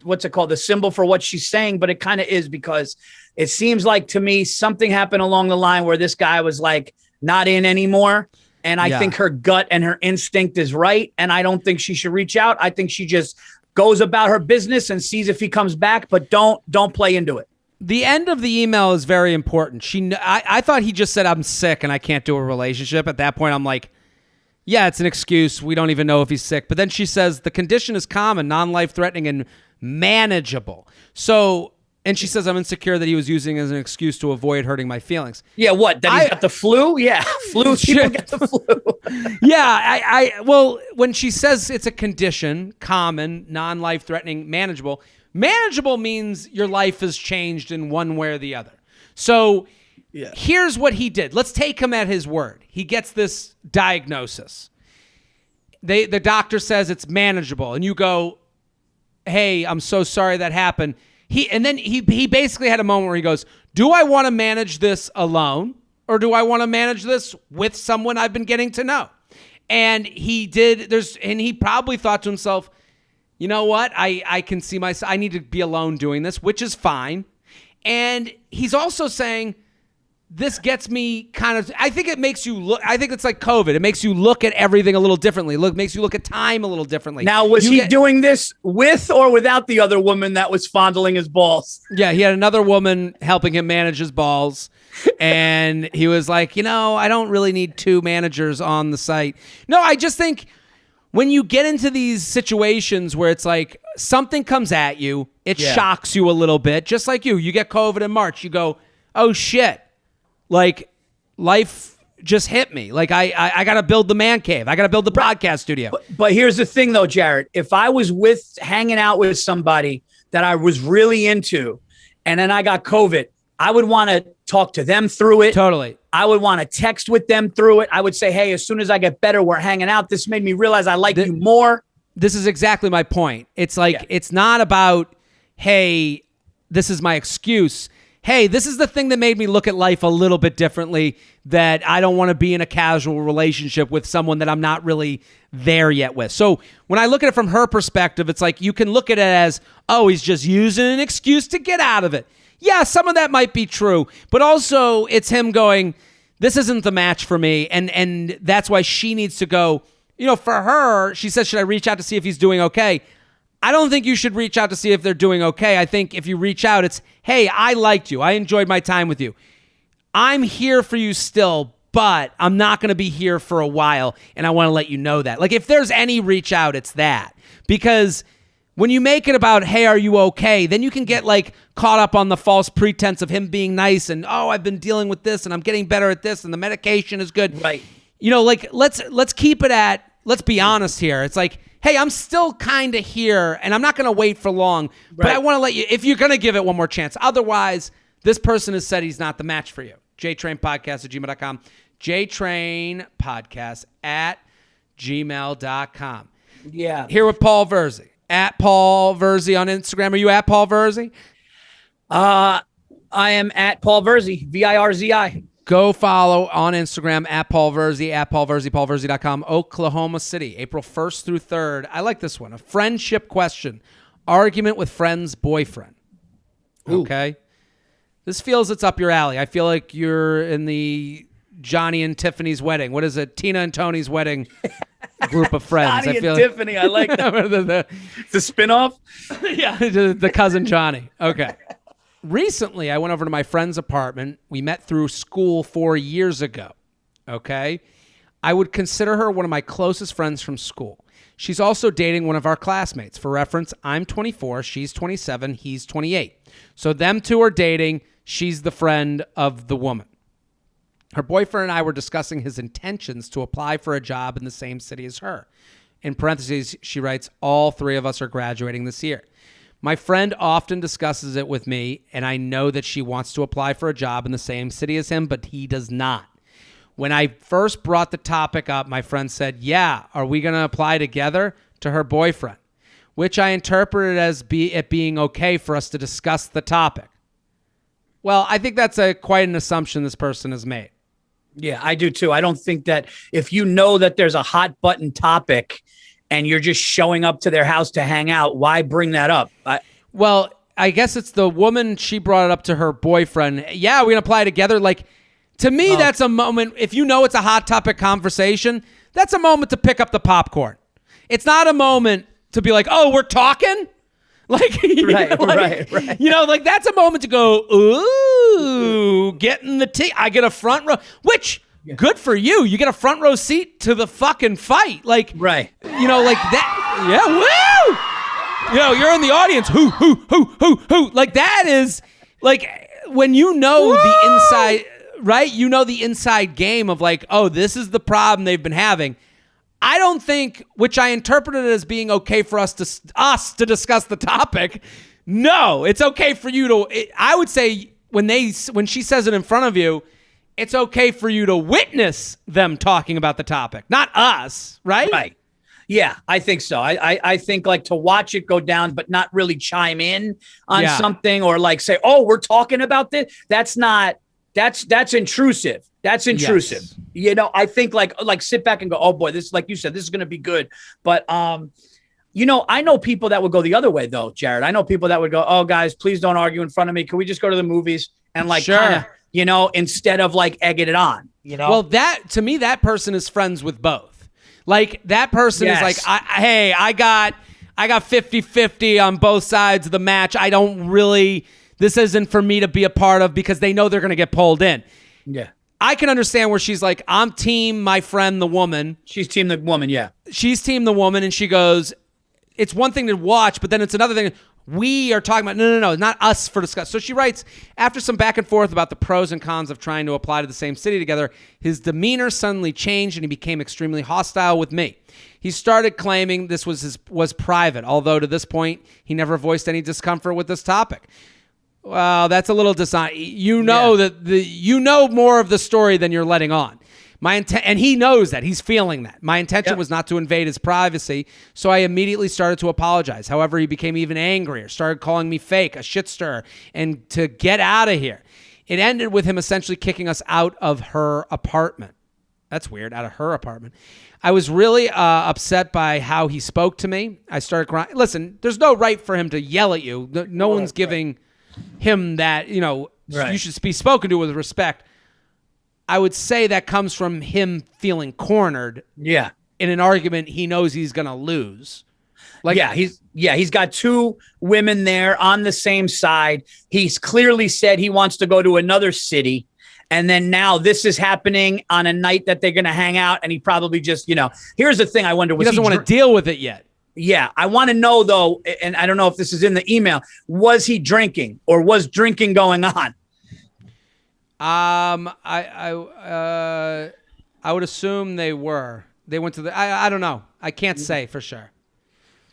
what's it called? The symbol for what she's saying, but it kind of is, because it seems like to me something happened along the line where this guy was like not in anymore. And I think her gut and her instinct is right. And I don't think she should reach out. I think she just goes about her business and sees if he comes back, but don't play into it. The end of the email is very important. I thought he just said, I'm sick and I can't do a relationship. At that point, I'm like, yeah, it's an excuse. We don't even know if he's sick. But then she says, the condition is common, non-life-threatening, and manageable. So, and she says, I'm insecure that he was using it as an excuse to avoid hurting my feelings. Yeah, what? That he's got the flu? Yeah, people get the flu. Yeah, well, when she says it's a condition, common, non-life-threatening, manageable means your life has changed in one way or the other. So here's what he did. Let's take him at his word. He gets this diagnosis. The doctor says it's manageable, and you go, hey, I'm so sorry that happened. He basically had a moment where he goes, do I want to manage this alone, or do I want to manage this with someone I've been getting to know? And he did. And he probably thought to himself, you know what? I can see myself. I need to be alone doing this, which is fine. And he's also saying, this gets me kind of, I think it makes you look, I think it's like COVID. It makes you look at everything a little differently. Makes you look at time a little differently. Now, was he doing this with or without the other woman that was fondling his balls? Yeah, he had another woman helping him manage his balls. And he was like, I don't really need two managers on the site. No, I just think when you get into these situations where it's like something comes at you, it shocks you a little bit. Just like you get COVID in March. You go, oh, shit. Like, life just hit me. Like, I got to build the man cave. I got to build the podcast studio. But here's the thing, though, Jared. If I was hanging out with somebody that I was really into, and then I got COVID, I would want to talk to them through it. Totally. I would want to text with them through it. I would say, hey, as soon as I get better, we're hanging out. This made me realize I like you more. This is exactly my point. It's like, it's not about, hey, this is my excuse. Hey, this is the thing that made me look at life a little bit differently, that I don't want to be in a casual relationship with someone that I'm not really there yet with. So when I look at it from her perspective, it's like you can look at it as, oh, he's just using an excuse to get out of it. Yeah, some of that might be true, but also it's him going, this isn't the match for me, and that's why she needs to go, for her, she says, should I reach out to see if he's doing okay? I don't think you should reach out to see if they're doing okay. I think if you reach out, it's, hey, I liked you. I enjoyed my time with you. I'm here for you still, but I'm not going to be here for a while, and I want to let you know that. Like, if there's any reach out, it's that. Because when you make it about, hey, are you okay? Then you can get like caught up on the false pretense of him being nice and, oh, I've been dealing with this and I'm getting better at this and the medication is good. Right. Like let's keep it at, let's be honest here. It's like, hey, I'm still kind of here and I'm not going to wait for long, but I want to let you, if you're going to give it one more chance. Otherwise, this person has said he's not the match for you. jtrainpodcast@gmail.com. jtrainpodcast@gmail.com. Yeah. Here with Paul Verzi. At Paul Verzi on Instagram. Are you at Paul Verzi? I am at Paul Verzi, Virzi. Go follow on Instagram at Paul Verzi, at Paul Verzi, paulverzi.com. Oklahoma City, April 1st through 3rd. I like this one. A friendship question. Argument with friend's boyfriend. Ooh. Okay. This feels it's up your alley. I feel like you're in the Johnny and Tiffany's wedding. What is it? Tina and Tony's wedding group of friends. Johnny and Tiffany. I like that. the spinoff? Yeah, the cousin Johnny. Okay. Recently, I went over to my friend's apartment. We met through school 4 years ago. Okay. I would consider her one of my closest friends from school. She's also dating one of our classmates. For reference, I'm 24, she's 27, he's 28. So them two are dating. She's the friend of the woman. Her boyfriend and I were discussing his intentions to apply for a job in the same city as her. In parentheses, she writes, all three of us are graduating this year. My friend often discusses it with me, and I know that she wants to apply for a job in the same city as him, but he does not. When I first brought the topic up, my friend said, yeah, are we going to apply together, to her boyfriend, which I interpreted as it being okay for us to discuss the topic. Well, I think that's quite an assumption this person has made. Yeah, I do too. I don't think that if you know that there's a hot button topic and you're just showing up to their house to hang out, why bring that up? Well, I guess it's the woman, she brought it up to her boyfriend. Yeah, we're going to apply together. Like, to me, that's a moment, if you know it's a hot topic conversation, that's a moment to pick up the popcorn. It's not a moment to be like, oh, we're talking? Like, right. You know, like that's a moment to go, ooh, getting the tea. I get a front row, which good for you. You get a front row seat to the fucking fight. Like, right. You know, like that. Yeah. Woo. You know, you're in the audience. Who. Like that is like when you know the inside, right? You know, the inside game of like, oh, this is the problem they've been having. I don't think, which I interpreted as being okay for us to discuss the topic. No, it's okay for you to. I would say when she says it in front of you, it's okay for you to witness them talking about the topic, not us, right? Right. Yeah, I think so. I think like to watch it go down, but not really chime in on something or like say, oh, we're talking about this. That's intrusive. That's intrusive. Yes. You know, I think like sit back and go, oh boy, this, like you said, this is going to be good. But, you know, I know people that would go the other way though, Jared. I know people that would go, oh guys, please don't argue in front of me. Can we just go to the movies and like, kinda, you know, instead of like egging it on, you know? Well, to me, that person is friends with both. Like that person is like, hey, I got 50-50 on both sides of the match. I don't really, this isn't for me to be a part of because they know they're going to get pulled in. Yeah. I can understand where she's like, I'm team my friend, the woman. She's team the woman, yeah. She's team the woman, and she goes, it's one thing to watch, but then it's another thing. We are talking about, no, not us for discuss. So she writes, after some back and forth about the pros and cons of trying to apply to the same city together, his demeanor suddenly changed, and he became extremely hostile with me. He started claiming this was private, although to this point, he never voiced any discomfort with this topic. Well, that's a little dishonest. You know that you know more of the story than you're letting on. My intent, and he knows that. He's feeling that. My intention was not to invade his privacy, so I immediately started to apologize. However, he became even angrier, started calling me fake, a shit stirrer, and to get out of here. It ended with him essentially kicking us out of her apartment. That's weird, out of her apartment. I was really upset by how he spoke to me. I started crying. Listen, there's no right for him to yell at you. No one's giving him that, you know, you should be spoken to with respect. I would say that comes from him feeling cornered in an argument he knows he's going to lose. Like, he's got two women there on the same side. He's clearly said he wants to go to another city. And then now this is happening on a night that they're going to hang out. And he probably just, you know, here's the thing. I wonder, he doesn't want to deal with it yet. Yeah, I want to know though, and I don't know if this is in the email, was he drinking or was drinking going on? I would assume they were. They went to the. I don't know. I can't say for sure.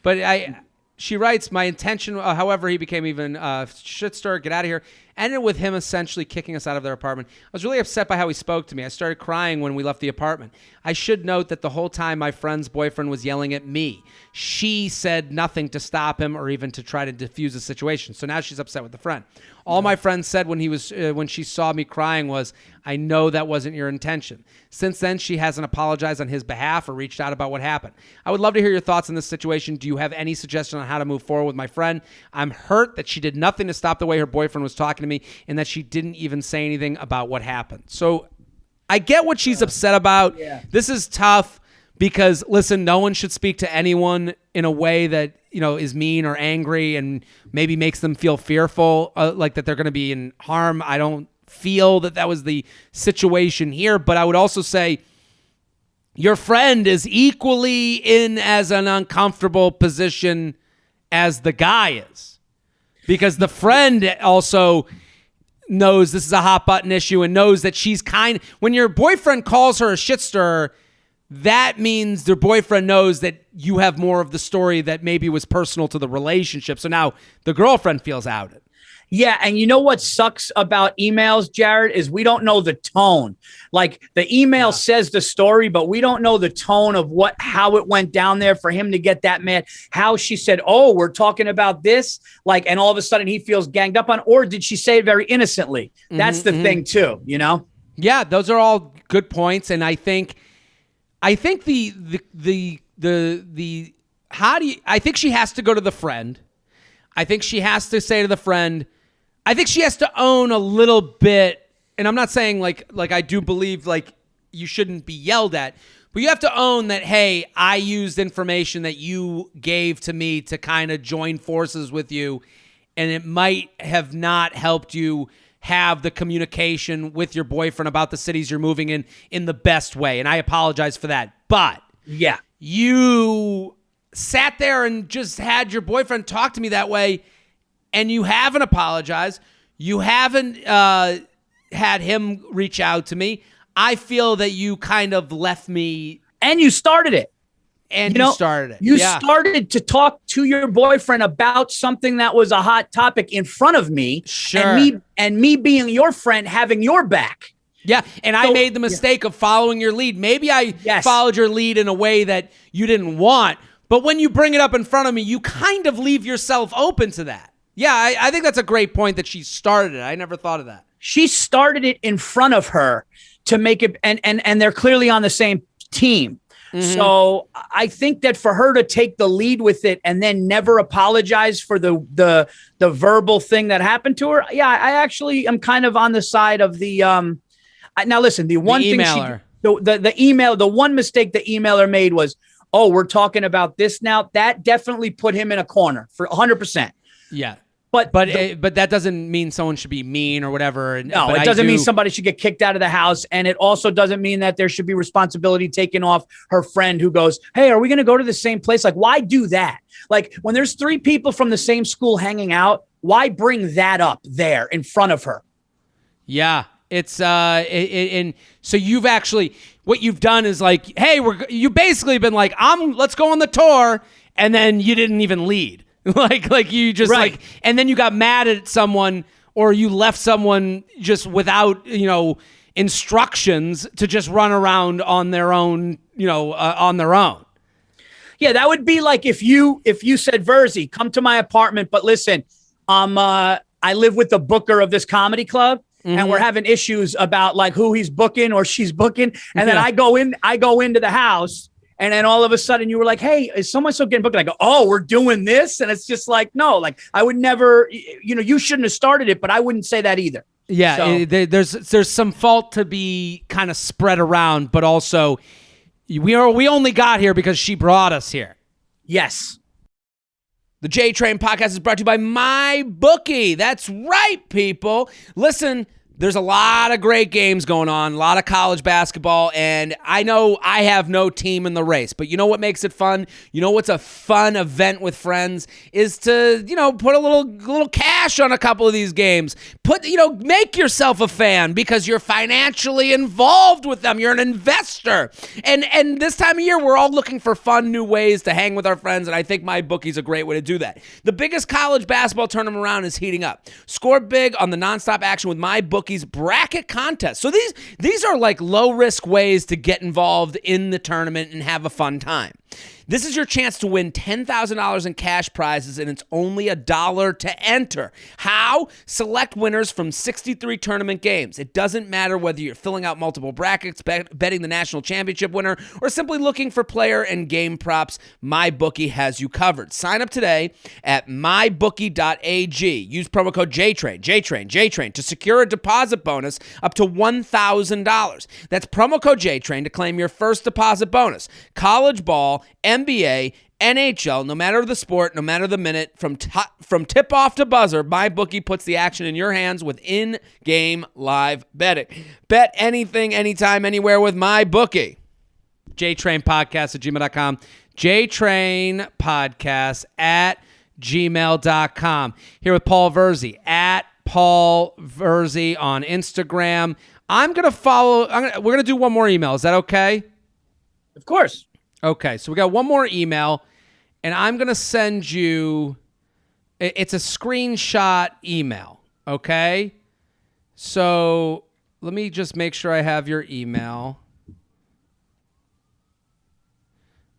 But she writes, my intention. However, he became even shit stir. Get out of here. Ended with him essentially kicking us out of their apartment. I was really upset by how he spoke to me. I started crying when we left the apartment. I should note that the whole time my friend's boyfriend was yelling at me. She said nothing to stop him or even to try to diffuse the situation. So now she's upset with the friend. All my friend said when she saw me crying was, "I know that wasn't your intention." Since then, she hasn't apologized on his behalf or reached out about what happened. I would love to hear your thoughts on this situation. Do you have any suggestion on how to move forward with my friend? I'm hurt that she did nothing to stop the way her boyfriend was talking to me and that she didn't even say anything about what happened. So I get what she's upset about. Yeah. This is tough because, listen, no one should speak to anyone in a way that, is mean or angry and maybe makes them feel fearful, like that they're going to be in harm. I don't feel that was the situation here, but I would also say your friend is equally in as an uncomfortable position as the guy is, because the friend also knows this is a hot button issue and knows that when your boyfriend calls her a shit stirrer, that means their boyfriend knows that you have more of the story that maybe was personal to the relationship. So now the girlfriend feels outed. Yeah, and you know what sucks about emails, Jared, is we don't know the tone. Like the email says the story, but we don't know the tone of how it went down there for him to get that mad. How she said, "Oh, we're talking about this," and all of a sudden he feels ganged up on, or did she say it very innocently? That's the thing too, Yeah, those are all good points, and I think I think I think she has to go to the friend. I think she has to say to the friend, I think she has to own a little bit, and I'm not saying like I do believe you shouldn't be yelled at, but you have to own that, hey, I used information that you gave to me to kind of join forces with you, and it might have not helped you have the communication with your boyfriend about the cities you're moving in the best way, and I apologize for that. But yeah, you sat there and just had your boyfriend talk to me that way, and you haven't apologized. You haven't had him reach out to me. I feel that you kind of left me. And you started it. And you started it. You started to talk to your boyfriend about something that was a hot topic in front of me. Sure. And me being your friend, having your back. Yeah, and I made the mistake of following your lead. Maybe I followed your lead in a way that you didn't want, but when you bring it up in front of me, you kind of leave yourself open to that. Yeah, I think that's a great point that she started it. I never thought of that. She started it in front of her to make it, and they're clearly on the same team. Mm-hmm. So I think that for her to take the lead with it and then never apologize for the verbal thing that happened to her, I actually am kind of on the side of the now listen, the one thing the email, the one mistake the emailer made was, "Oh, we're talking about this now." That definitely put him in a corner for 100%. Yeah. But that doesn't mean someone should be mean or whatever. No, it doesn't mean somebody should get kicked out of the house. And it also doesn't mean that there should be responsibility taken off her friend who goes, "Hey, are we going to go to the same place?" Like, why do that? Like, when there's 3 people from the same school hanging out, why bring that up there in front of her? Yeah, it's and so you've actually, what you've done is like, hey, you basically been like, let's go on the tour, and then you didn't even lead. like you just and then you got mad at someone, or you left someone just without, instructions to just run around on their own, on their own. Yeah, that would be like if you said, "Verzi, come to my apartment, but listen, I live with the booker of this comedy club, and we're having issues about like who he's booking or she's booking." And then I go into the house, and then all of a sudden you were like, "Hey, is someone still getting booked?" And I go, "Oh, we're doing this." And it's just like, no, like I would never, you shouldn't have started it, but I wouldn't say that either. Yeah. So, there's some fault to be kind of spread around, but also we only got here because she brought us here. Yes. The J Train podcast is brought to you by MyBookie. That's right, people. Listen, There's a lot of great games going on, a lot of college basketball, and I know I have no team in the race, but you know what makes it fun? You know what's a fun event with friends is to, put a little cash on a couple of these games. Make yourself a fan because you're financially involved with them. You're an investor. And this time of year, we're all looking for fun new ways to hang with our friends, and I think MyBookie's a great way to do that. The biggest college basketball tournament around is heating up. Score big on the nonstop action with MyBookie's bracket contest. So these are like low-risk ways to get involved in the tournament and have a fun time. This is your chance to win $10,000 in cash prizes, and it's only $1 to enter. How? Select winners from 63 tournament games. It doesn't matter whether you're filling out multiple brackets, betting the national championship winner, or simply looking for player and game props. MyBookie has you covered. Sign up today at mybookie.ag. Use promo code JTRAIN to secure a deposit bonus up to $1,000. That's promo code JTRAIN to claim your first deposit bonus. College ball, NBA, NHL, no matter the sport, no matter the minute, from tip-off to buzzer, MyBookie puts the action in your hands with in-game live betting. Bet anything, anytime, anywhere with MyBookie. JTrainPodcast@gmail.com. JTrainPodcast@gmail.com. Here with Paul Verzi, at Paul Verzi on Instagram. I'm going to follow. We're going to do one more email. Is that okay? Of course. Okay, so we got one more email, and I'm going to send you, it's a screenshot email, okay? So let me just make sure I have your email.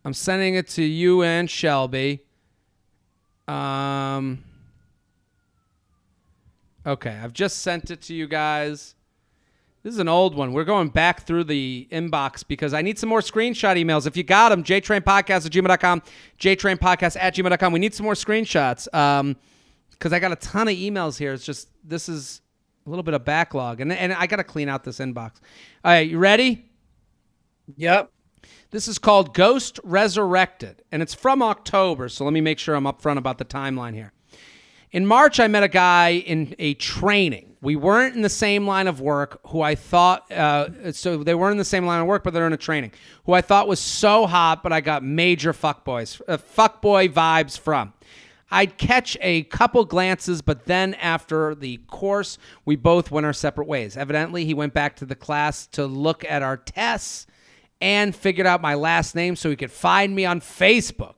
I'm sending it to you and Shelby. Okay, I've just sent it to you guys. This is an old one. We're going back through the inbox because I need some more screenshot emails. If you got them, jtrainpodcast@gmail.com, jtrainpodcast@gmail.com. We need some more screenshots because I got a ton of emails here. It's just this is a little bit of backlog, and I got to clean out this inbox. All right, you ready? Yep. This is called Ghost Resurrected, and it's from October, so let me make sure I'm upfront about the timeline here. In March, I met a guy in a training. We weren't in the same line of work who I thought, so they weren't in the same line of work, but they're in a training, who I thought was so hot, but I got major fuckboy vibes from. I'd catch a couple glances, but then after the course, we both went our separate ways. Evidently, he went back to the class to look at our tests and figured out my last name so he could find me on Facebook.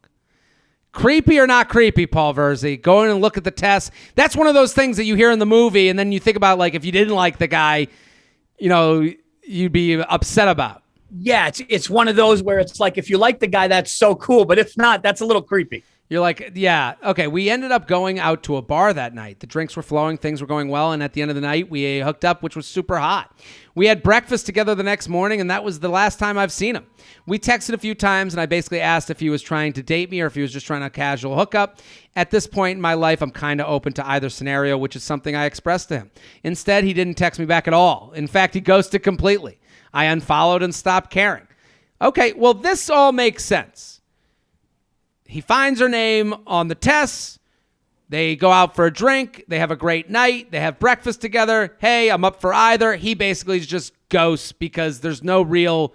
Creepy or not creepy, Paul Verzi? Go in and look at the test. That's one of those things that you hear in the movie, and then you think about, like, if you didn't like the guy, you'd be upset about. Yeah, it's one of those where it's like, if you like the guy, that's so cool, but if not, that's a little creepy. You're like, yeah, okay. We ended up going out to a bar that night. The drinks were flowing, things were going well, and at the end of the night, we hooked up, which was super hot. We had breakfast together the next morning, and that was the last time I've seen him. We texted a few times, and I basically asked if he was trying to date me or if he was just trying to casual hookup. At this point in my life, I'm kind of open to either scenario, which is something I expressed to him. Instead, he didn't text me back at all. In fact, he ghosted completely. I unfollowed and stopped caring. Okay, well, this all makes sense. He finds her name on the tests. They go out for a drink. They have a great night. They have breakfast together. Hey, I'm up for either. He basically just ghosts because there's no real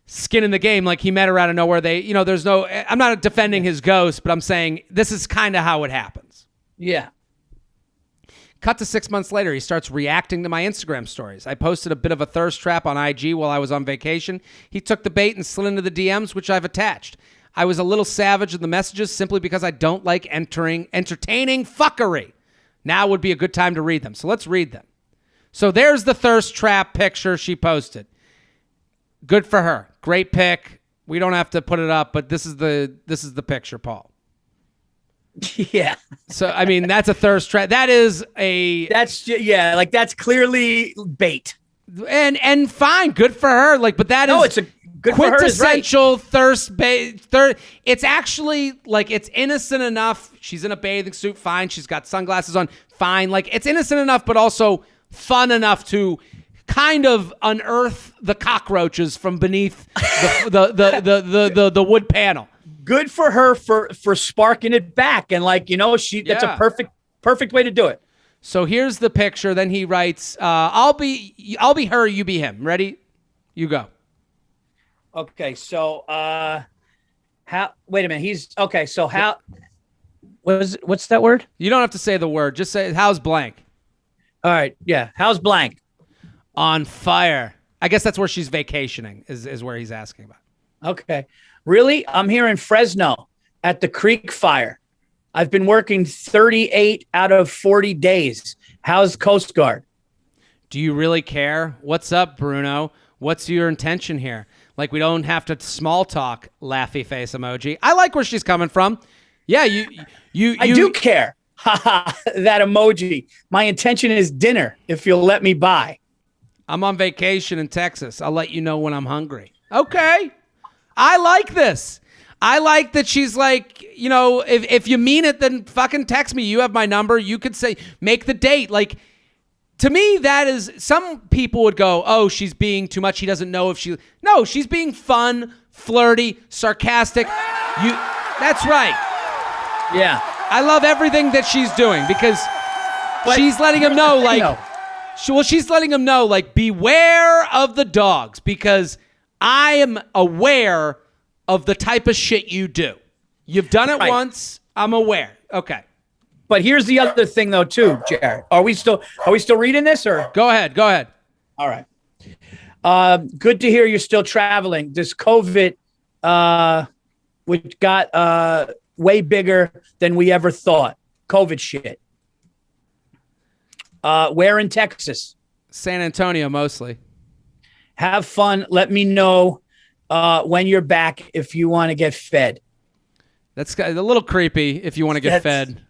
skin in the game. Like, he met her out of nowhere. There's no, I'm not defending his ghost, but I'm saying this is kind of how it happens. Yeah. Cut to 6 months later, he starts reacting to my Instagram stories. I posted a bit of a thirst trap on IG while I was on vacation. He took the bait and slid into the DMs, which I've attached. I was a little savage in the messages simply because I don't like entertaining fuckery. Now would be a good time to read them. So let's read them. So there's the thirst trap picture she posted. Good for her. Great pic. We don't have to put it up, but this is the picture, Paul. Yeah. So, I mean, that's a thirst trap. That's clearly bait. And fine. Good for her. But that is... it's a good quintessential thirst bait. It's actually it's innocent enough. She's in a bathing suit, fine. She's got sunglasses on, fine. It's innocent enough, but also fun enough to kind of unearth the cockroaches from beneath the wood panel. Good for her for sparking it back, and that's a perfect way to do it. So here's the picture. Then he writes, I'll be her, you be him. Ready? You go. Okay, so wait a minute. So how what's that word? You don't have to say the word. Just say, how's blank? All right, yeah. How's blank? On fire. I guess that's where she's vacationing, is where he's asking about. Okay. Really? I'm here in Fresno at the Creek Fire. I've been working 38 out of 40 days. How's Coast Guard? Do you really care? What's up, Bruno? What's your intention here? Like, we don't have to small talk, laughy face emoji. I like where she's coming from. Yeah, I do care. Haha, that emoji. My intention is dinner, if you'll let me by. I'm on vacation in Texas. I'll let you know when I'm hungry. Okay. I like this. I like that she's like, if you mean it, then fucking text me. You have my number. You could say, make the date. Like, to me, that is, some people would go, oh, she's being too much. He doesn't know if no, she's being fun, flirty, sarcastic. That's right. Yeah. I love everything that she's doing because she's letting him know, like, she's letting him know, like, beware of the dogs because I am aware of the type of shit you do. You've done it once. I'm aware. Okay. But here's the other thing, though, too, Jared. Are we still reading this, or? Go ahead. All right. Good to hear you're still traveling. This COVID, which got way bigger than we ever thought. COVID shit. Where in Texas? San Antonio, mostly. Have fun. Let me know when you're back if you want to get fed. That's a little creepy if you want to get fed.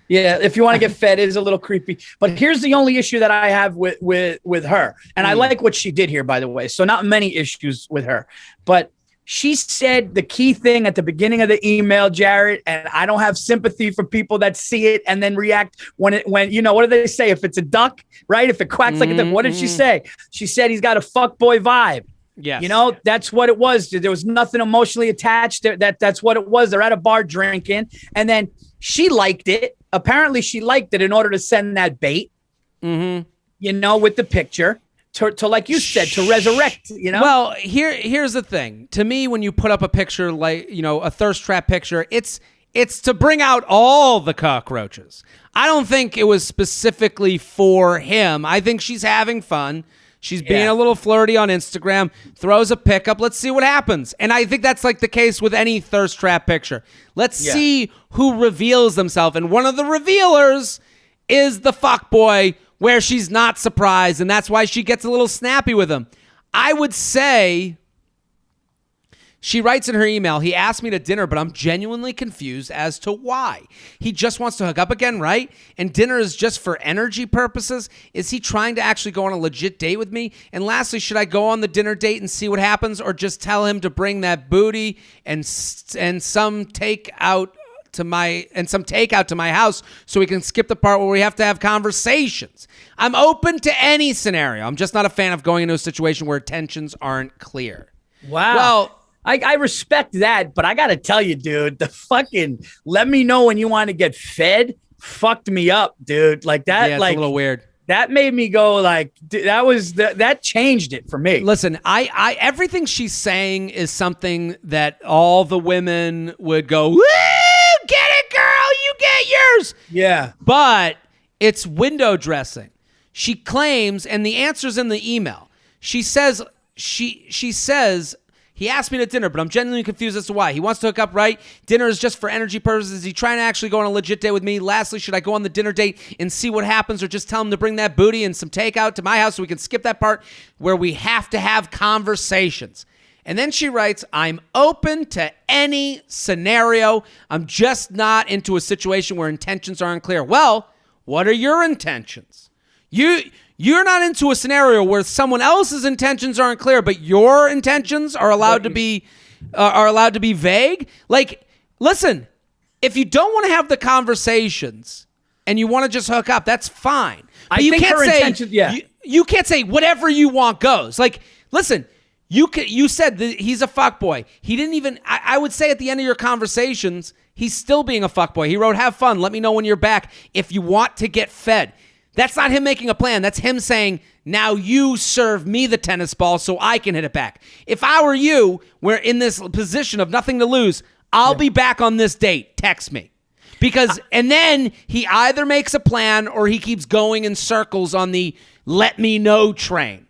Yeah, if you want to get fed, it is a little creepy. But here's the only issue that I have with her. And I like what she did here, by the way. So not many issues with her. But she said the key thing at the beginning of the email, Jared, and I don't have sympathy for people that see it and then react when what do they say? If it's a duck, right? If it quacks like a duck, what did she say? She said he's got a fuckboy vibe. Yes. That's what it was. There was nothing emotionally attached. That's what it was. They're at a bar drinking. And then she liked it. Apparently she liked it in order to send that bait, with the picture to like you said, to resurrect, Well, here's the thing. To me, when you put up a picture like, a thirst trap picture, it's to bring out all the cockroaches. I don't think it was specifically for him. I think she's having fun. She's being a little flirty on Instagram, throws a pic up. Let's see what happens. And I think that's like the case with any thirst trap picture. Let's see who reveals themselves. And one of the revealers is the fuckboy, where she's not surprised. And that's why she gets a little snappy with him. I would say, she writes in her email, he asked me to dinner, but I'm genuinely confused as to why. He just wants to hook up again, right? And dinner is just for energy purposes? Is he trying to actually go on a legit date with me? And lastly, should I go on the dinner date and see what happens, or just tell him to bring that booty and some takeout to my house so we can skip the part where we have to have conversations? I'm open to any scenario. I'm just not a fan of going into a situation where tensions aren't clear. Wow. Well, I respect that, but I got to tell you, dude, the fucking let me know when you want to get fed fucked me up, dude. Like that, yeah, it's a little weird. That made me go like, that changed it for me. Listen, I everything she's saying is something that all the women would go, woo, get it, girl, you get yours. Yeah. But it's window dressing. She claims, and the answer's in the email. She says, he asked me to dinner, but I'm genuinely confused as to why. He wants to hook up, right? Dinner is just for energy purposes. Is he trying to actually go on a legit date with me? Lastly, should I go on the dinner date and see what happens, or just tell him to bring that booty and some takeout to my house so we can skip that part where we have to have conversations? And then she writes, I'm open to any scenario. I'm just not into a situation where intentions are unclear. Well, what are your intentions? You're not into a scenario where someone else's intentions aren't clear, but your intentions are allowed to be vague. Like, listen, if you don't want to have the conversations and you want to just hook up, that's fine. But you can't say whatever you want goes. Like, listen, you said that he's a fuckboy. He didn't even. I would say at the end of your conversations, he's still being a fuckboy. He wrote, "Have fun. Let me know when you're back if you want to get fed." That's not him making a plan. That's him saying, now you serve me the tennis ball so I can hit it back. If I were you, we're in this position of nothing to lose. I'll be back on this date. Text me. And then he either makes a plan or he keeps going in circles on the let me know train.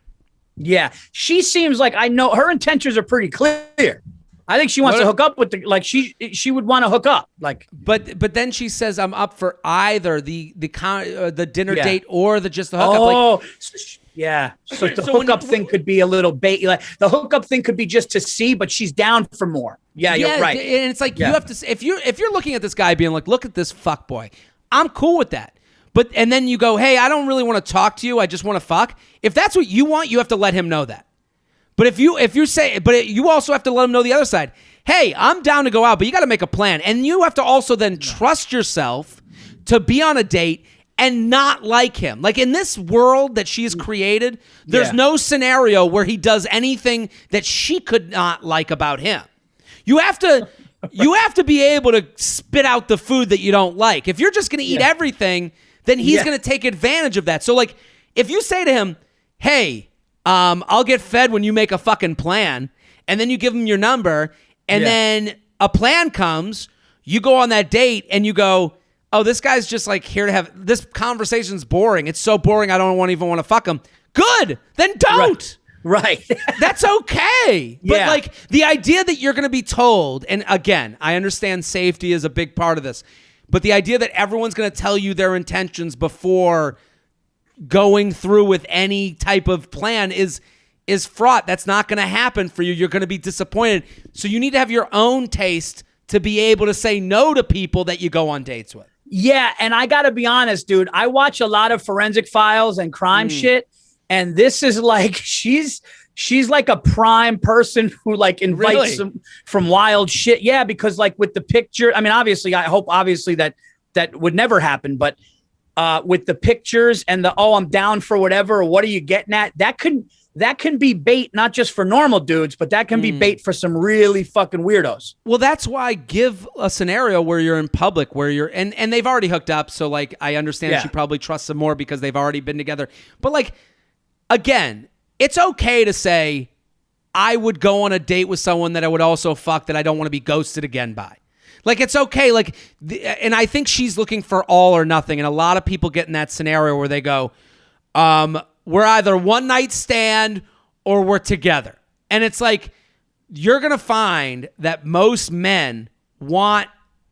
Yeah. She seems like, I know her intentions are pretty clear. I think she wants to hook up with she would want to hook up. But then she says, I'm up for either the dinner date or just the hookup. Oh, yeah. So the hookup thing could be a little bait. Like the hookup thing could be just to see, but she's down for more. Yeah, you're right. And it's like you have to. If you're looking at this guy being like, look at this fuck boy, I'm cool with that. And then you go, hey, I don't really want to talk to you. I just want to fuck. If that's what you want, you have to let him know that. But if you say, you also have to let him know the other side. Hey, I'm down to go out, but you got to make a plan, and you have to also then trust yourself to be on a date and not like him. Like in this world that she has created, there's no scenario where he does anything that she could not like about him. You have to be able to spit out the food that you don't like. If you're just going to eat everything, then he's going to take advantage of that. So like, if you say to him, hey, I'll get fed when you make a fucking plan, and then you give him your number, and then a plan comes, you go on that date, and you go, oh, this guy's just like here to have, this conversation's boring. It's so boring, I don't even want to fuck him. Good, then don't. Right. That's okay. But like the idea that you're going to be told, and again, I understand safety is a big part of this, but the idea that everyone's going to tell you their intentions before going through with any type of plan is fraught. That's not going to happen for you. You're going to be disappointed. So you need to have your own taste to be able to say no to people that you go on dates with. Yeah, and I got to be honest, dude. I watch a lot of Forensic Files and crime shit, and this is like she's like a prime person who like invites them from wild shit. Yeah, because like with the picture, I mean, obviously, I hope obviously that would never happen, but with the pictures and the I'm down for whatever, or what are you getting at? That can be bait, not just for normal dudes, but that can be bait for some really fucking weirdos. Well, that's why give a scenario where you're in public, where you're and they've already hooked up, so like I understand she probably trusts him more because they've already been together. But like again, it's okay to say I would go on a date with someone that I would also fuck that I don't want to be ghosted again by. Like, it's okay. Like, and I think she's looking for all or nothing. And a lot of people get in that scenario where they go, we're either one night stand or we're together. And it's like, you're going to find that most men want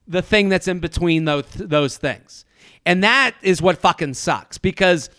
the thing that's in between those things. And that is what fucking sucks, because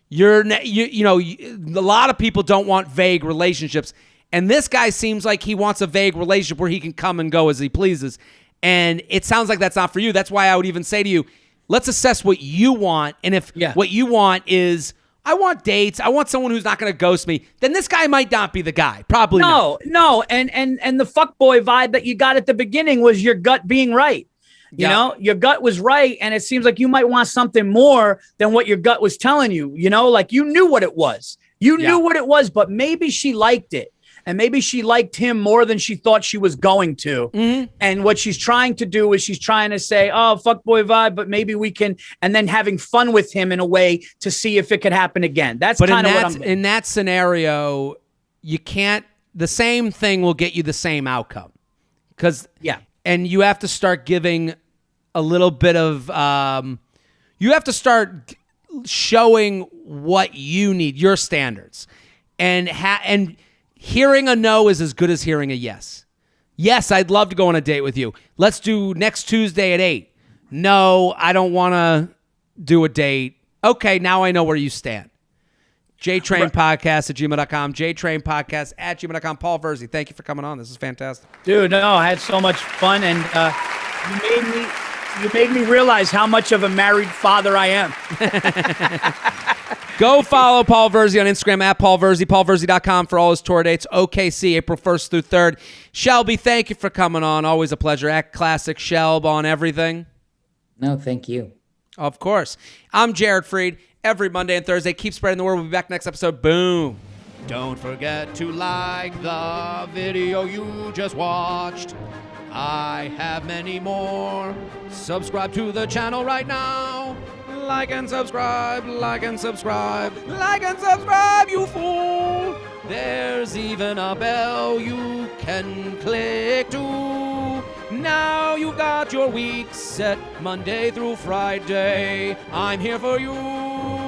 you know, a lot of people don't want vague relationships. And this guy seems like he wants a vague relationship where he can come and go as he pleases. And it sounds like that's not for you. That's why I would even say to you, let's assess what you want. And if what you want is, I want dates, I want someone who's not going to ghost me, then this guy might not be the guy. Probably not. No. And the fuckboy vibe that you got at the beginning was your gut being right. You know, your gut was right. And it seems like you might want something more than what your gut was telling you. You know, like you knew what it was. You knew what it was, but maybe she liked it. And maybe she liked him more than she thought she was going to. Mm-hmm. And what she's trying to do is she's trying to say, oh, fuckboy vibe, but maybe we can, and then having fun with him in a way to see if it could happen again. That's kind of what I'm in that scenario, you can't, the same thing will get you the same outcome. And you have to start giving a little bit of, you have to start showing what you need, your standards. And hearing a no is as good as hearing a yes. Yes, I'd love to go on a date with you. Let's do next Tuesday at 8. No, I don't want to do a date. Okay, now I know where you stand. JTrainPodcast@gmail.com. JTrainPodcast@gmail.com. Paul Verzi, thank you for coming on. This is fantastic. Dude, no, I had so much fun, and you made me realize how much of a married father I am. Go follow Paul Verzi on Instagram @PaulVerzi, paulverzi.com for all his tour dates. OKC, April 1st through 3rd. Shelby, thank you for coming on. Always a pleasure. @Classic Shelb on everything. No, thank you. Of course. I'm Jared Freid. Every Monday and Thursday. Keep spreading the word. We'll be back next episode. Boom. Don't forget to like the video you just watched. I have many more. Subscribe to the channel right now. like and subscribe, like and subscribe, like and subscribe, you fool. There's even a bell you can click to. Now you've got your week set Monday through Friday. I'm here for you.